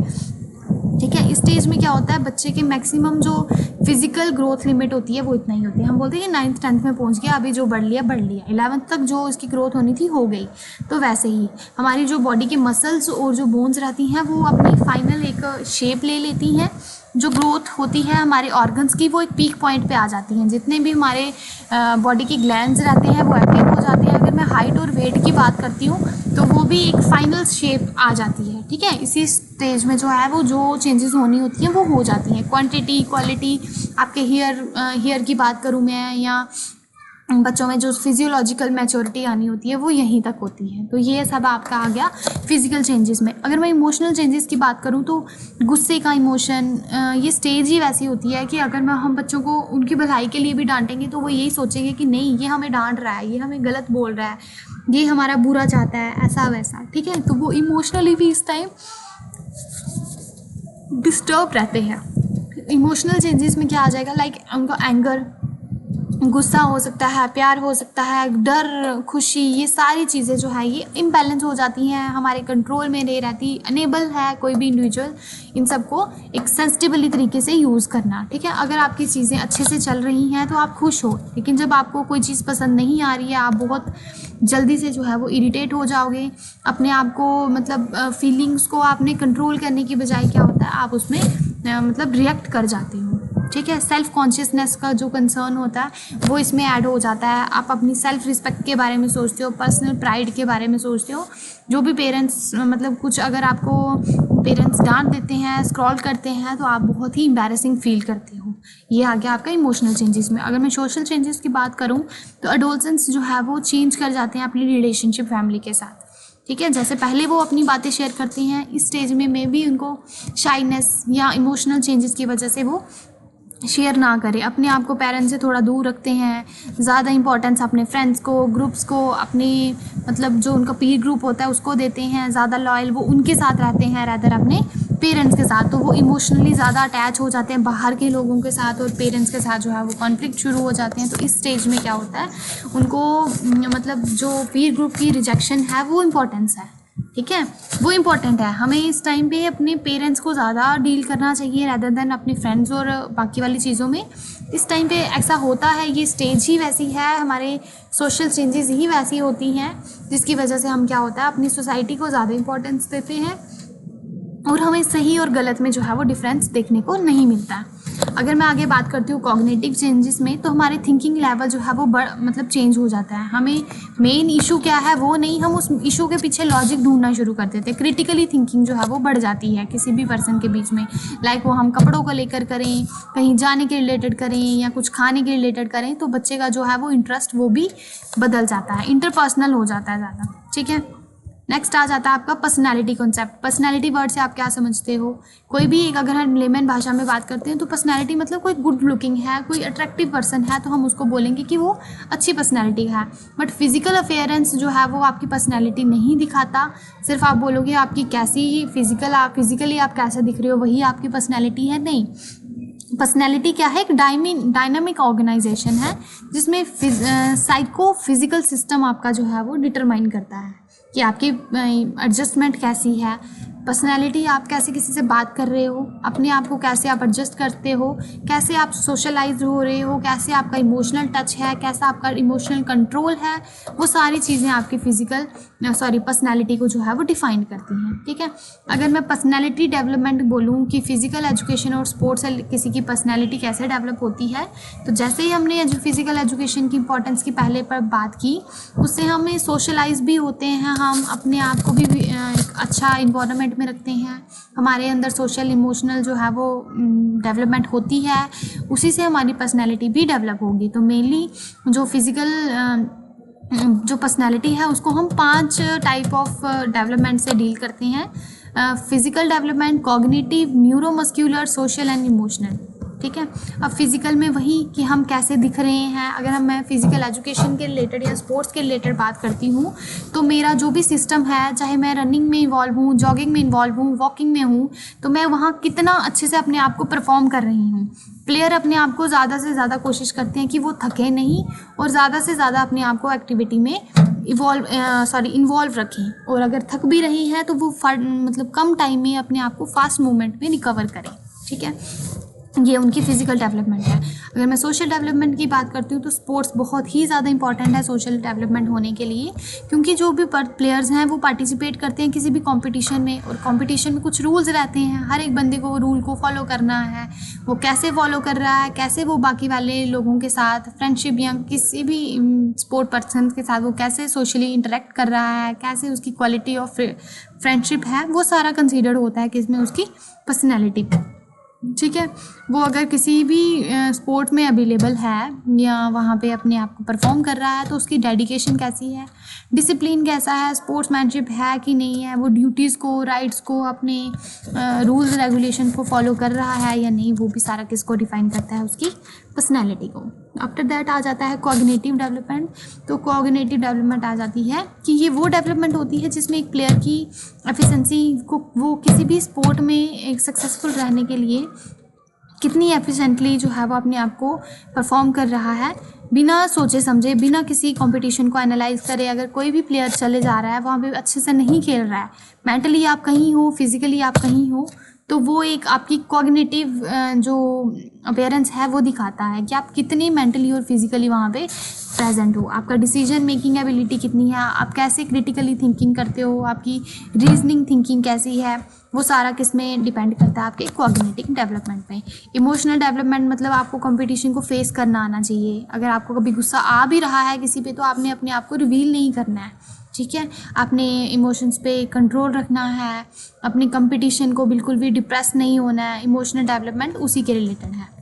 A: ठीक है। इस स्टेज में क्या होता है, बच्चे के मैक्सिमम जो फिजिकल ग्रोथ लिमिट होती है वो इतना ही होती है। हम बोलते हैं कि 9th 10th में पहुंच गया, अभी जो बढ़ लिया 11th तक जो इसकी ग्रोथ होनी थी हो गई। तो वैसे ही हमारी जो बॉडी के मसल्स और जो बोन्स रहती हैं वो अपनी फाइनल एक शेप ले लेती हैं। जो ग्रोथ होती है हमारे ऑर्गन्स की वो एक पीक पॉइंट पे आ जाती हैं। जितने भी हमारे बॉडी के ग्लैंड्स रहते हैं वो एक्टिव हो जाते हैं। अगर मैं हाइट और वेट की बात करती हूँ तो वो भी एक फाइनल शेप आ जाती है, ठीक है। इसी स्टेज में जो है वो जो चेंजेस होनी होती हैं वो हो जाती हैं। क्वांटिटी, क्वालिटी, आपके हेयर की बात करूँ मैं, या बच्चों में जो फिजियोलॉजिकल मैच्योरिटी आनी होती है वो यहीं तक होती है। तो ये सब आपका आ गया फिजिकल चेंजेस में। अगर मैं इमोशनल चेंजेस की बात करूँ तो गुस्से का इमोशन, ये स्टेज ही वैसी होती है कि अगर हम बच्चों को उनकी भलाई के लिए भी डांटेंगे तो वो यही सोचेंगे कि नहीं, ये हमें डांट रहा है, ये हमें गलत बोल रहा है, ये हमारा बुरा चाहता है, ऐसा वैसा, ठीक है। तो वो इमोशनली भी इस टाइम डिस्टर्ब रहते हैं। इमोशनल चेंजेस में क्या आ जाएगा, लाइक उनका एंगर, गुस्सा हो सकता है, प्यार हो सकता है, डर, खुशी, ये सारी चीज़ें जो है ये इम्बैलेंस हो जाती हैं, हमारे कंट्रोल में नहीं रहती। अनेबल है कोई भी इंडिविजुअल इन सबको एक सेंसिटिवली तरीके से यूज़ करना, ठीक है। अगर आपकी चीज़ें अच्छे से चल रही हैं तो आप खुश हो, लेकिन जब आपको कोई चीज़ पसंद नहीं आ रही है आप बहुत जल्दी से जो है वो इरिटेट हो जाओगे। अपने आप को मतलब फीलिंग्स को आपने कंट्रोल करने की बजाय क्या होता है, आप उसमें मतलब रिएक्ट कर जाते हो, ठीक है। सेल्फ कॉन्शियसनेस का जो कंसर्न होता है वो इसमें ऐड हो जाता है। आप अपनी सेल्फ रिस्पेक्ट के बारे में सोचते हो, पर्सनल प्राइड के बारे में सोचते हो। जो भी पेरेंट्स मतलब कुछ अगर आपको पेरेंट्स डांट देते हैं, स्क्रॉल करते हैं, तो आप बहुत ही एम्बैरेसिंग फील करते हो। ये आ गया आपका इमोशनल चेंजेस में। अगर मैं सोशल चेंजेस की बात करूँ तो एडोलसेंस जो है वो चेंज कर जाते हैं अपनी रिलेशनशिप फैमिली के साथ, ठीक है। जैसे पहले वो अपनी बातें शेयर करते हैं, इस स्टेज में मे बी उनको शाइनेस या इमोशनल चेंजेस की वजह से वो शेयर ना करें, अपने आप को पेरेंट्स से थोड़ा दूर रखते हैं, ज़्यादा इंपॉर्टेंस अपने फ्रेंड्स को, ग्रुप्स को, अपने मतलब जो उनका पीर ग्रुप होता है उसको देते हैं, ज़्यादा लॉयल वो उनके साथ रहते हैं रैदर अपने पेरेंट्स के साथ, तो वो इमोशनली ज़्यादा अटैच हो जाते हैं बाहर के लोगों के साथ, और पेरेंट्स के साथ जो है वो कॉन्फ्लिक्ट शुरू हो जाते हैं। तो इस स्टेज में क्या होता है, उनको मतलब जो पीर ग्रुप की रिजेक्शन है वो इम्पोर्टेंस है, ठीक है, वो इम्पोर्टेंट है। हमें इस टाइम पे अपने पेरेंट्स को ज़्यादा डील करना चाहिए रैदर देन अपने फ्रेंड्स और बाकी वाली चीज़ों में। इस टाइम पे ऐसा होता है, ये स्टेज ही वैसी है, हमारे सोशल चेंजेस ही वैसी होती हैं, जिसकी वजह से हम क्या होता है अपनी सोसाइटी को ज़्यादा इंपॉर्टेंस देते हैं और हमें सही और गलत में जो है वो डिफरेंस देखने को नहीं मिलता है। अगर मैं आगे बात करती हूँ कॉग्निटिव चेंजेस में, तो हमारे थिंकिंग लेवल जो है वो मतलब चेंज हो जाता है। हमें मेन इशू क्या है वो नहीं, हम उस इशू के पीछे लॉजिक ढूंढना शुरू कर देते हैं। क्रिटिकली थिंकिंग जो है वो बढ़ जाती है किसी भी पर्सन के बीच में, लाइक वो हम कपड़ों को लेकर करें, कहीं जाने के रिलेटेड करें या कुछ खाने के रिलेटेड करें, तो बच्चे का जो है वो इंटरेस्ट वो भी बदल जाता है, इंटरपर्सनल हो जाता है ज़्यादा, ठीक है। नेक्स्ट आ जाता है आपका पर्सनालिटी कॉन्सेप्ट। पर्सनालिटी वर्ड से आप क्या समझते हो? कोई भी एक, अगर हम लेमन भाषा में बात करते हैं तो पर्सनालिटी मतलब कोई गुड लुकिंग है, कोई अट्रैक्टिव पर्सन है, तो हम उसको बोलेंगे कि वो अच्छी पर्सनालिटी है। बट फिजिकल अफेयरेंस जो है वो आपकी पर्सनालिटी नहीं दिखाता, सिर्फ आप बोलोगे आपकी कैसी फिजिकली आप कैसे दिख रहे हो वही आपकी पर्सनैलिटी है, नहीं। पर्सनैलिटी क्या है, एक डायनामिक ऑर्गेनाइजेशन है जिसमें साइको फिजिकल सिस्टम आपका जो है वो डिटरमाइन करता है कि आपकी एडजस्टमेंट कैसी है। पर्सनैलिटी, आप कैसे किसी से बात कर रहे हो, अपने आप को कैसे आप एडजस्ट करते हो, कैसे आप सोशलाइज हो रहे हो, कैसे आपका इमोशनल टच है, कैसा आपका इमोशनल कंट्रोल है, वो सारी चीज़ें आपकी पर्सनैलिटी को जो है वो डिफाइन करती हैं, ठीक है। अगर मैं पर्सनैलिटी डेवलपमेंट बोलूँ कि फिजिकल एजुकेशन और स्पोर्ट्स से किसी की पर्सनैलिटी कैसे डेवलप होती है, तो जैसे ही हमने फिजिकल एजुकेशन की इंपॉर्टेंस की पहले पर बात की, उससे हमें सोशलाइज भी होते हैं, हम अपने आप को भी एक अच्छा इन्वायरमेंट में रखते हैं, हमारे अंदर सोशल इमोशनल जो है वो डेवलपमेंट होती है, उसी से हमारी पर्सनैलिटी भी डेवलप होगी। तो मेनली जो फिज़िकल जो पर्सनैलिटी है उसको हम 5 टाइप ऑफ डेवलपमेंट से डील करते हैं। Physical development, cognitive, neuromuscular, social and emotional, ठीक है। अब फिज़िकल में वही कि हम कैसे दिख रहे हैं, अगर मैं फिज़िकल एजुकेशन के रिलेटेड या स्पोर्ट्स के रिलेटेड बात करती हूँ, तो मेरा जो भी सिस्टम है, चाहे मैं रनिंग में इन्वॉल्व हूँ, जॉगिंग में इन्वॉल्व हूँ, वॉकिंग में हूँ, तो मैं वहाँ कितना अच्छे से अपने आप को परफॉर्म कर रही हूँ। प्लेयर अपने आप को ज़्यादा से ज़्यादा कोशिश करते हैं कि वो थके नहीं और ज़्यादा से ज़्यादा अपने आप को एक्टिविटी में इन्वॉल्व रखें, और अगर थक भी रही हैं तो वो मतलब कम टाइम में अपने आप को फास्ट मूवमेंट में रिकवर करें, ठीक है। ये उनकी फिजिकल डेवलपमेंट है। अगर मैं सोशल डेवलपमेंट की बात करती हूँ तो स्पोर्ट्स बहुत ही ज़्यादा इंपॉर्टेंट है सोशल डेवलपमेंट होने के लिए, क्योंकि जो भी प्लेयर्स हैं वो पार्टिसिपेट करते हैं किसी भी कंपटीशन में, और कंपटीशन में कुछ रूल्स रहते हैं, हर एक बंदे को वो रूल को फॉलो करना है। वो कैसे फॉलो कर रहा है, कैसे वो बाकी वाले लोगों के साथ फ्रेंडशिप या किसी भी स्पोर्ट पर्सन के साथ वो कैसे सोशली इंटरेक्ट कर रहा है, कैसे उसकी क्वालिटी ऑफ फ्रेंडशिप है, वो सारा कंसिडर होता है किसमें, उसकी पर्सनैलिटी पे, ठीक है। वो अगर किसी भी स्पोर्ट में अवेलेबल है या वहाँ पे अपने आप को परफॉर्म कर रहा है तो उसकी डेडिकेशन कैसी है, डिसिप्लिन कैसा है, स्पोर्ट्समैनशिप है कि नहीं है, वो ड्यूटीज़ को, राइट्स को, अपने रूल्स रेगुलेशन को फॉलो कर रहा है या नहीं, वो भी सारा किसको डिफाइन करता है, उसकी पर्सनैलिटी को। आफ्टर दैट आ जाता है कॉग्निटिव डेवलपमेंट। तो कॉग्निटिव डेवलपमेंट आ जाती है कि ये वो डेवलपमेंट होती है जिसमें एक प्लेयर की एफिशिएंसी को, वो किसी भी स्पोर्ट में एक सक्सेसफुल रहने के लिए कितनी एफिशिएंटली जो है वो अपने आप को परफॉर्म कर रहा है, बिना सोचे समझे, बिना किसी कंपटीशन को एनालाइज करे। अगर कोई भी प्लेयर चले जा रहा है, वहाँ पे अच्छे से नहीं खेल रहा है, मेंटली आप कहीं हो, फिजिकली आप कहीं हो, तो वो एक आपकी कॉग्निटिव जो अपेयरेंस है वो दिखाता है कि आप कितनी मेंटली और फिजिकली वहाँ पे प्रेजेंट हो, आपका डिसीजन मेकिंग एबिलिटी कितनी है, आप कैसे क्रिटिकली थिंकिंग करते हो, आपकी रीजनिंग थिंकिंग कैसी है, वो सारा किस में डिपेंड करता है, आपके कॉग्निटिव डेवलपमेंट पे। इमोशनल डेवलपमेंट मतलब आपको कंपटीशन को फेस करना आना चाहिए। अगर आपको कभी गुस्सा आ भी रहा है किसी पे, तो आपने अपने आप को रिवील नहीं करना है, ठीक है। आपने इमोशंस पे कंट्रोल रखना है, अपनी कंपटीशन को बिल्कुल भी डिप्रेस नहीं होना है। इमोशनल डेवलपमेंट उसी के रिलेटेड है।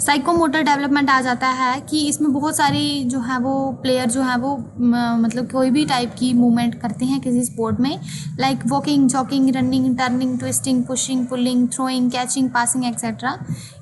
A: साइकोमोटर डेवलपमेंट आ जाता है कि इसमें बहुत सारे जो है वो प्लेयर जो है वो मतलब कोई भी टाइप की मूवमेंट करते हैं किसी स्पोर्ट में, like walking, jogging, running, turning, twisting, pushing, pulling, throwing, catching, passing etcetera.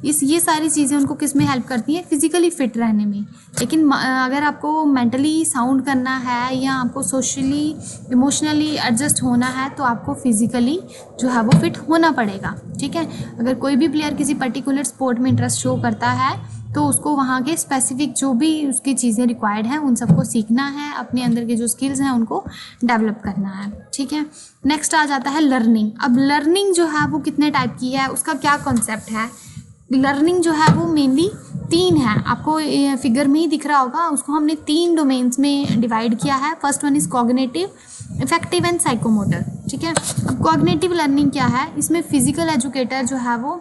A: ये सारी चीज़ें उनको किस में हेल्प करती हैं, फिजिकली फिट रहने में। लेकिन अगर आपको मेंटली साउंड करना है या आपको सोशली इमोशनली एडजस्ट होना है तो आपको फिजिकली जो है वो फिट होना पड़ेगा, ठीक है। अगर कोई भी प्लेयर किसी पर्टिकुलर स्पोर्ट में इंटरेस्ट शो करता है तो उसको वहाँ के स्पेसिफिक जो भी उसकी चीज़ें रिक्वायर्ड हैं उन सबको सीखना है, अपने अंदर के जो स्किल्स हैं उनको डेवलप करना है, ठीक है। नेक्स्ट आ जाता है लर्निंग। अब लर्निंग जो है वो कितने टाइप की है, उसका क्या कॉन्सेप्ट है। लर्निंग जो है वो मेनली 3 है, आपको फिगर में ही दिख रहा होगा। उसको हमने 3 डोमेन्स में डिवाइड किया है। First one is cognitive, effective and psychomotor, ठीक है। अब कॉग्निटिव लर्निंग क्या है, इसमें फिजिकल एजुकेटर जो है वो,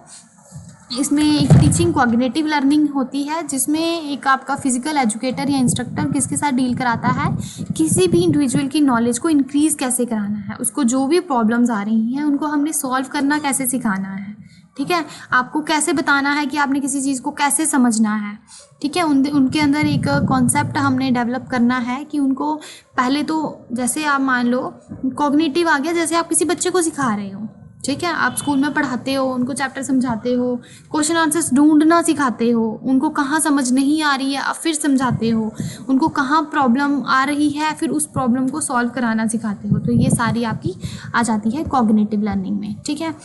A: इसमें एक टीचिंग कॉग्निटिव लर्निंग होती है जिसमें एक आपका फिजिकल एजुकेटर या इंस्ट्रक्टर किसके साथ डील कराता है, किसी भी इंडिविजुअल की नॉलेज को इंक्रीज़ कैसे कराना है, उसको जो भी प्रॉब्लम्स आ रही हैं उनको हमने सॉल्व करना कैसे सिखाना है, ठीक है। आपको कैसे बताना है कि आपने किसी चीज़ को कैसे समझना है, ठीक है। उनके अंदर एक कॉन्सेप्ट हमने डेवलप करना है कि उनको पहले तो, जैसे आप मान लो कॉग्निटिव आ गया, जैसे आप किसी बच्चे को सिखा रहे हो, ठीक है। आप स्कूल में पढ़ाते हो, उनको चैप्टर समझाते हो, क्वेश्चन आंसर्स ढूंढना सिखाते हो, उनको कहाँ समझ नहीं आ रही है अब फिर समझाते हो, उनको कहाँ प्रॉब्लम आ रही है फिर उस प्रॉब्लम को सॉल्व कराना सिखाते हो। तो ये सारी आपकी आ जाती है कॉग्निटिव लर्निंग में, ठीक है।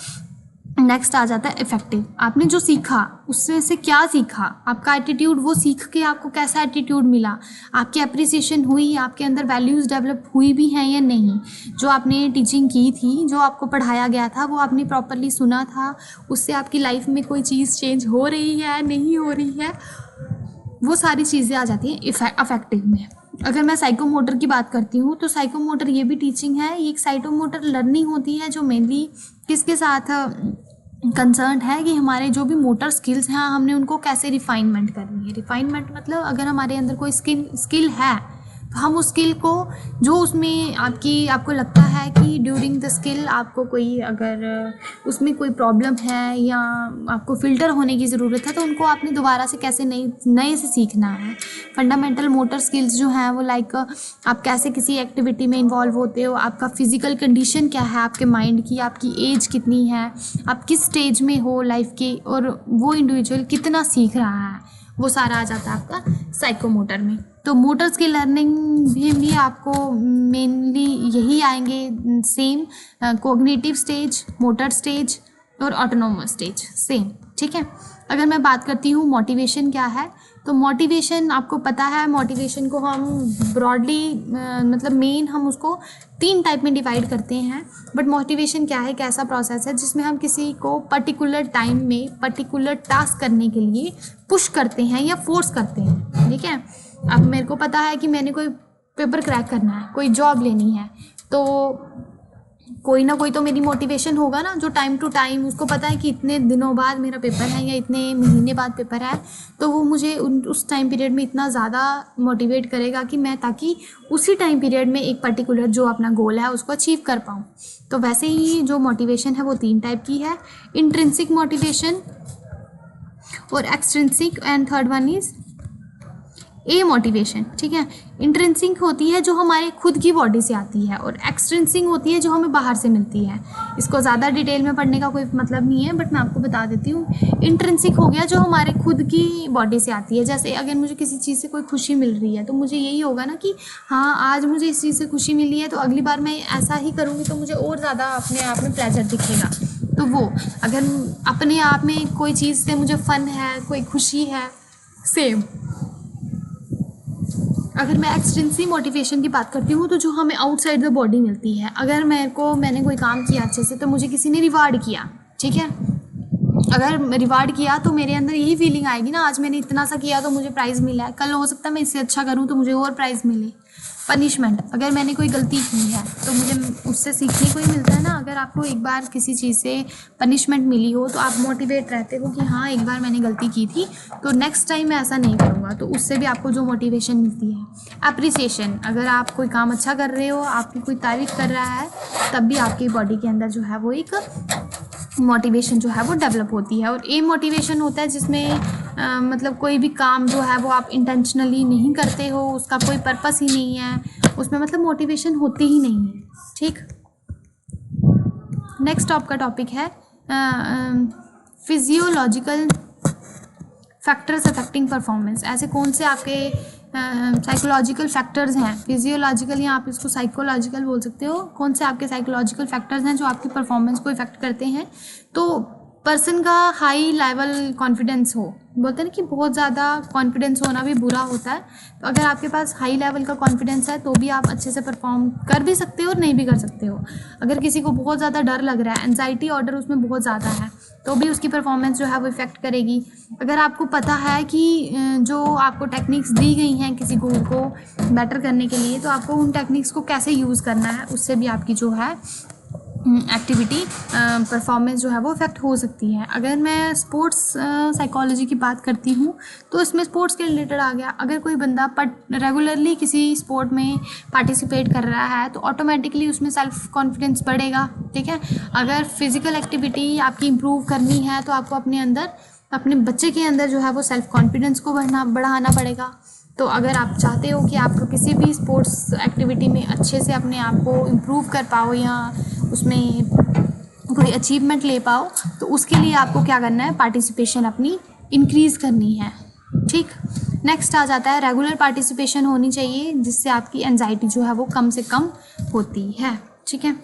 A: नेक्स्ट आ जाता है इफेक्टिव। आपने जो सीखा उसमें से क्या सीखा, आपका एटीट्यूड, वो सीख के आपको कैसा एटीट्यूड मिला, आपकी अप्रिसिएशन हुई, आपके अंदर वैल्यूज़ डेवलप हुई भी हैं या नहीं, जो आपने टीचिंग की थी, जो आपको पढ़ाया गया था वो आपने प्रॉपरली सुना था, उससे आपकी लाइफ में कोई चीज़ चेंज हो रही है नहीं हो रही है, वो सारी चीज़ें आ जाती हैं अफेक्टिव में। अगर मैं साइकोमोटर की बात करती हूँ तो साइकोमोटर ये भी टीचिंग है, ये एक साइकोमोटर लर्निंग होती है जो मेनली किसके साथ कंसर्न है कि हमारे जो भी मोटर स्किल्स हैं हमने उनको कैसे रिफाइनमेंट करनी है। रिफाइनमेंट मतलब अगर हमारे अंदर कोई स्किल है तो हम उस स्किल को, जो उसमें आपको लगता है कि ड्यूरिंग द स्किल आपको कोई अगर उसमें कोई प्रॉब्लम है या आपको फ़िल्टर होने की ज़रूरत है तो उनको आपने दोबारा से कैसे नए से सीखना है। फंडामेंटल मोटर स्किल्स जो हैं वो लाइक आप कैसे किसी एक्टिविटी में इन्वॉल्व होते हो, आपका फिज़िकल कंडीशन क्या है आपके माइंड की, आपकी एज कितनी है, आप किस स्टेज में हो लाइफ के, और वो इंडिविजुअल कितना सीख रहा है, वो सारा आ जाता है आपका साइकोमोटर में। तो मोटर स्किल लर्निंग भी आपको मेनली यही आएंगे same, cognitive stage, motor stage और ऑटोनोमस स्टेज सेम, ठीक है। अगर मैं बात करती हूँ मोटिवेशन क्या है, तो मोटिवेशन आपको पता है, मोटिवेशन को हम ब्रॉडली मतलब मेन हम उसको 3 टाइप में डिवाइड करते हैं। बट मोटिवेशन क्या है, एक ऐसा प्रोसेस है जिसमें हम किसी को पर्टिकुलर टाइम में पर्टिकुलर टास्क करने के लिए पुश करते हैं या फोर्स करते हैं, ठीक है। अब मेरे को पता है कि मैंने कोई पेपर क्रैक करना है, कोई जॉब लेनी है, तो कोई ना कोई तो मेरी मोटिवेशन होगा ना, जो टाइम टू टाइम उसको पता है कि इतने दिनों बाद मेरा पेपर है या इतने महीने बाद पेपर है, तो वो मुझे उस टाइम पीरियड में इतना ज़्यादा मोटिवेट करेगा कि मैं ताकि उसी टाइम पीरियड में एक पर्टिकुलर जो अपना गोल है उसको अचीव कर पाऊँ। तो वैसे ही जो मोटिवेशन है वो 3 टाइप की है, इंट्रिंसिक मोटिवेशन और extrinsic, and third one is a motivation, ठीक है। इंट्रिंसिक होती है जो हमारे खुद की बॉडी से आती है और एक्सट्रिंसिक होती है जो हमें बाहर से मिलती है। इसको ज़्यादा डिटेल में पढ़ने का कोई मतलब नहीं है, बट मैं आपको बता देती हूँ। इंट्रिंसिक हो गया जो हमारे खुद की बॉडी से आती है, जैसे अगर मुझे किसी चीज़ से कोई खुशी मिल रही है तो मुझे यही होगा ना कि हाँ आज मुझे इस चीज़ से खुशी मिली है तो अगली बार मैं ऐसा ही करूँगी तो मुझे और ज़्यादा अपने आप में प्लेजर दिखेगा। तो वो अगर अपने आप में कोई चीज़ से मुझे फ़न है, कोई खुशी है, सेम। अगर मैं एक्सट्रिंसिक मोटिवेशन की बात करती हूँ तो जो हमें आउटसाइड द बॉडी मिलती है, अगर मैंने कोई काम किया अच्छे से तो मुझे किसी ने रिवार्ड किया, ठीक है। अगर रिवार्ड किया तो मेरे अंदर यही फीलिंग आएगी ना, आज मैंने इतना सा किया तो मुझे प्राइज़ मिला है, कल हो सकता है मैं इससे अच्छा करूँ तो मुझे और प्राइज़ मिले। पनिशमेंट, अगर मैंने कोई गलती की है तो मुझे उससे सीखने को ही मिलता है ना। अगर आपको एक बार किसी चीज़ से पनिशमेंट मिली हो तो आप मोटिवेट रहते हो कि हाँ एक बार मैंने गलती की थी तो नेक्स्ट टाइम मैं ऐसा नहीं करूँगा, तो उससे भी आपको जो मोटिवेशन मिलती है। अप्रिसिएशन, अगर आप कोई काम अच्छा कर रहे हो, आपकी कोई तारीफ़ कर रहा है, तब भी आपकी बॉडी के अंदर जो है वो एक मोटिवेशन जो है वो डेवलप होती है। और ए मोटिवेशन होता है जिसमें मतलब कोई भी काम जो है वो आप इंटेंशनली नहीं करते हो, उसका कोई पर्पस ही नहीं है, उसमें मतलब मोटिवेशन होती ही नहीं है। ठीक, नेक्स्ट आपका टॉपिक है फिजियोलॉजिकल फैक्टर्स अफेक्टिंग परफॉर्मेंस। ऐसे कौन से आपके साइकोलॉजिकल फैक्टर्स हैं, फिजियोलॉजिकल या आप इसको साइकोलॉजिकल बोल सकते हो, कौन से आपके साइकोलॉजिकल फैक्टर्स हैं जो आपकी परफॉर्मेंस को इफेक्ट करते हैं। तो पर्सन का हाई लेवल कॉन्फिडेंस हो, बोलते हैं ना कि बहुत ज़्यादा कॉन्फिडेंस होना भी बुरा होता है। तो अगर आपके पास हाई लेवल का कॉन्फिडेंस है तो भी आप अच्छे से परफॉर्म कर भी सकते हो और नहीं भी कर सकते हो। अगर किसी को बहुत ज़्यादा डर लग रहा है, एंजाइटी ऑर्डर उसमें बहुत ज़्यादा है, तो भी उसकी परफॉर्मेंस जो है वो इफ़ेक्ट करेगी। अगर आपको पता है कि जो आपको टेक्निक्स दी गई हैं किसी गोल को बेटर करने के लिए, तो आपको उन टेक्निक्स को कैसे यूज़ करना है, उससे भी आपकी जो है एक्टिविटी परफॉर्मेंस जो है वो इफेक्ट हो सकती है। अगर मैं स्पोर्ट्स साइकोलॉजी की बात करती हूँ तो इसमें स्पोर्ट्स के रिलेटेड आ गया। अगर कोई बंदा रेगुलरली किसी स्पोर्ट में पार्टिसिपेट कर रहा है तो ऑटोमेटिकली उसमें सेल्फ कॉन्फिडेंस बढ़ेगा। ठीक है, अगर फिजिकल एक्टिविटी आपकी इम्प्रूव करनी है तो आपको अपने अंदर, अपने बच्चे के अंदर जो है वो सेल्फ कॉन्फिडेंस को बढ़ाना पड़ेगा। तो अगर आप चाहते हो कि आपको किसी भी स्पोर्ट्स एक्टिविटी में अच्छे से अपने आप को इम्प्रूव कर पाओ या उसमें कोई अचीवमेंट ले पाओ, तो उसके लिए आपको क्या करना है, पार्टिसिपेशन अपनी इंक्रीज़ करनी है। ठीक, नेक्स्ट आ जाता है रेगुलर पार्टिसिपेशन होनी चाहिए, जिससे आपकी एंजाइटी जो है वो कम से कम होती है। ठीक है,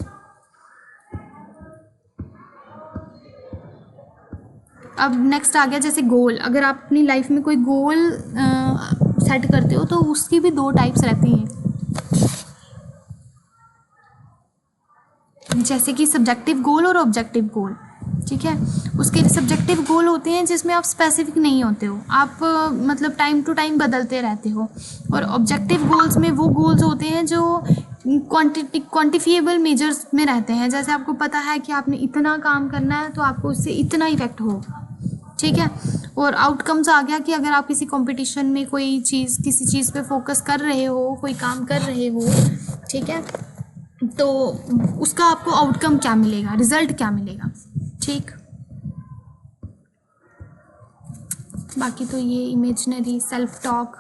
A: अब नेक्स्ट आ गया जैसे गोल। अगर आप अपनी लाइफ में कोई गोल सेट करते हो तो उसकी भी दो टाइप्स रहती हैं, जैसे कि सब्जेक्टिव गोल और ऑब्जेक्टिव गोल। ठीक है, उसके सब्जेक्टिव गोल होते हैं जिसमें आप स्पेसिफिक नहीं होते हो, आप मतलब टाइम टू टाइम बदलते रहते हो। और ऑब्जेक्टिव गोल्स में वो गोल्स होते हैं जो क्वांटिफिएबल मेजर्स में रहते हैं। जैसे आपको पता है कि आपने इतना काम करना है तो आपको उससे इतना इफेक्ट होगा। ठीक है, और आउटकम्स आ गया कि अगर आप किसी कंपटीशन में कोई चीज़, किसी चीज़ पे फोकस कर रहे हो, कोई काम कर रहे हो, ठीक है, तो उसका आपको आउटकम क्या मिलेगा, रिजल्ट क्या मिलेगा। ठीक, बाकी तो ये इमेजिनरी सेल्फ टॉक।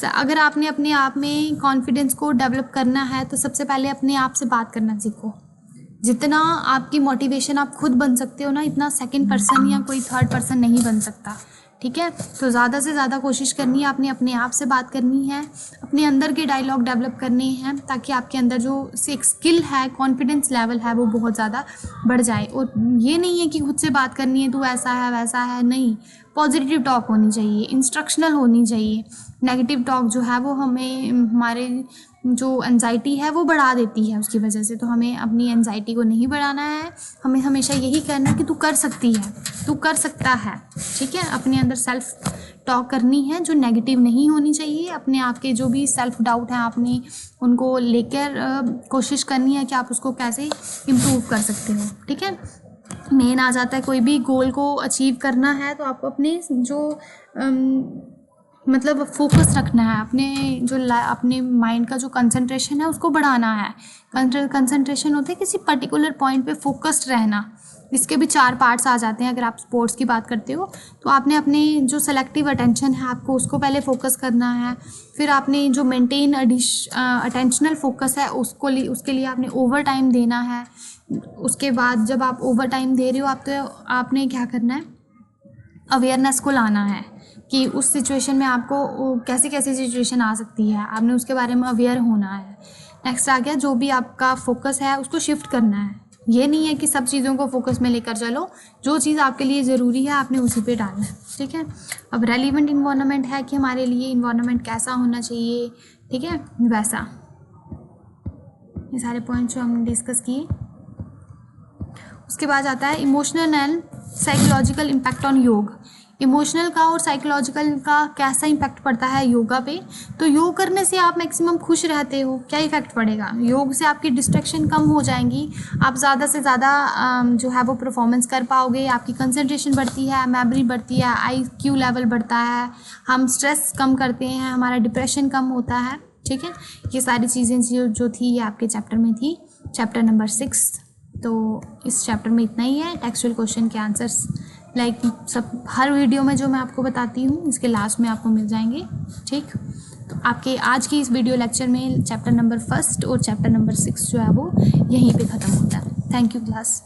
A: अगर आपने अपने आप में कॉन्फिडेंस को डेवलप करना है तो सबसे पहले अपने आप से बात करना सीखो। जितना आपकी मोटिवेशन आप खुद बन सकते हो ना, इतना सेकंड पर्सन या कोई थर्ड पर्सन नहीं बन सकता। ठीक है, तो ज़्यादा से ज़्यादा कोशिश करनी है, आपने अपने आप से बात करनी है, अपने अंदर के डायलॉग डेवलप करने हैं, ताकि आपके अंदर जो एक स्किल है, कॉन्फिडेंस लेवल है, वो बहुत ज़्यादा बढ़ जाए। और ये नहीं है कि खुद से बात करनी है, तू ऐसा है वैसा है, नहीं, पॉजिटिव टॉक होनी चाहिए, इंस्ट्रक्शनल होनी चाहिए। नेगेटिव टॉक जो है वो हमें, हमारे जो एंजाइटी है वो बढ़ा देती है उसकी वजह से। तो हमें अपनी एंजाइटी को नहीं बढ़ाना है, हमें हमेशा यही कहना है कि तू कर सकती है, तू कर सकता है। ठीक है, अपने अंदर सेल्फ टॉक करनी है जो नेगेटिव नहीं होनी चाहिए। अपने आप के जो भी सेल्फ डाउट हैं आपने उनको लेकर कोशिश करनी है कि आप उसको कैसे इम्प्रूव कर सकते हो। ठीक है, मेन आ जाता है कोई भी गोल को अचीव करना है तो आपको अपने जो मतलब फोकस रखना है, अपने जो अपने माइंड का जो कंसंट्रेशन है उसको बढ़ाना है। कंसंट्रेशन होता है किसी पर्टिकुलर पॉइंट पे फोकस्ड रहना। इसके भी 4 पार्ट्स आ जाते हैं। अगर आप स्पोर्ट्स की बात करते हो तो आपने अपने जो सेलेक्टिव अटेंशन है आपको उसको पहले फोकस करना है। फिर आपने जो मेंटेन अटेंशनल फोकस है उसके लिए आपने ओवर टाइम देना है। उसके बाद जब आप ओवर टाइम दे रहे हो आपने क्या करना है, अवेयरनेस को लाना है कि उस सिचुएशन में आपको कैसी कैसी सिचुएशन आ सकती है, आपने उसके बारे में अवेयर होना है। नेक्स्ट आ गया जो भी आपका फोकस है उसको शिफ्ट करना है। ये नहीं है कि सब चीज़ों को फोकस में लेकर चलो, जो चीज़ आपके लिए ज़रूरी है आपने उसी पे डालना है। ठीक है, अब रेलिवेंट इन्वायरमेंट है कि हमारे लिए इन्वायरमेंट कैसा होना चाहिए। ठीक है, वैसा ये सारे पॉइंट्स जो हमने डिस्कस किए। उसके बाद आता है emotional and psychological impact on योग। इमोशनल का और साइकोलॉजिकल का कैसा इम्पैक्ट पड़ता है योगा पे। तो योग करने से आप मैक्सिमम खुश रहते हो, क्या इफ़ेक्ट पड़ेगा, योग से आपकी डिस्ट्रैक्शन कम हो जाएंगी, आप ज़्यादा से ज़्यादा जो है वो परफॉर्मेंस कर पाओगे, आपकी कंसंट्रेशन बढ़ती है, मेमोरी बढ़ती है, IQ लेवल बढ़ता है, हम स्ट्रेस कम करते हैं, हमारा डिप्रेशन कम होता है। ठीक है, ये सारी चीज़ें जो थी ये आपके चैप्टर में थी, चैप्टर नंबर 6। तो इस चैप्टर में इतना ही है। टेक्सचुअल क्वेश्चन के आंसर्स लाइक सब हर वीडियो में जो मैं आपको बताती हूँ इसके लास्ट में आपको मिल जाएंगे। ठीक, तो आपके आज की इस वीडियो लेक्चर में चैप्टर नंबर 1 और चैप्टर नंबर 6 जो है वो यहीं पे ख़त्म होता है। Thank you class.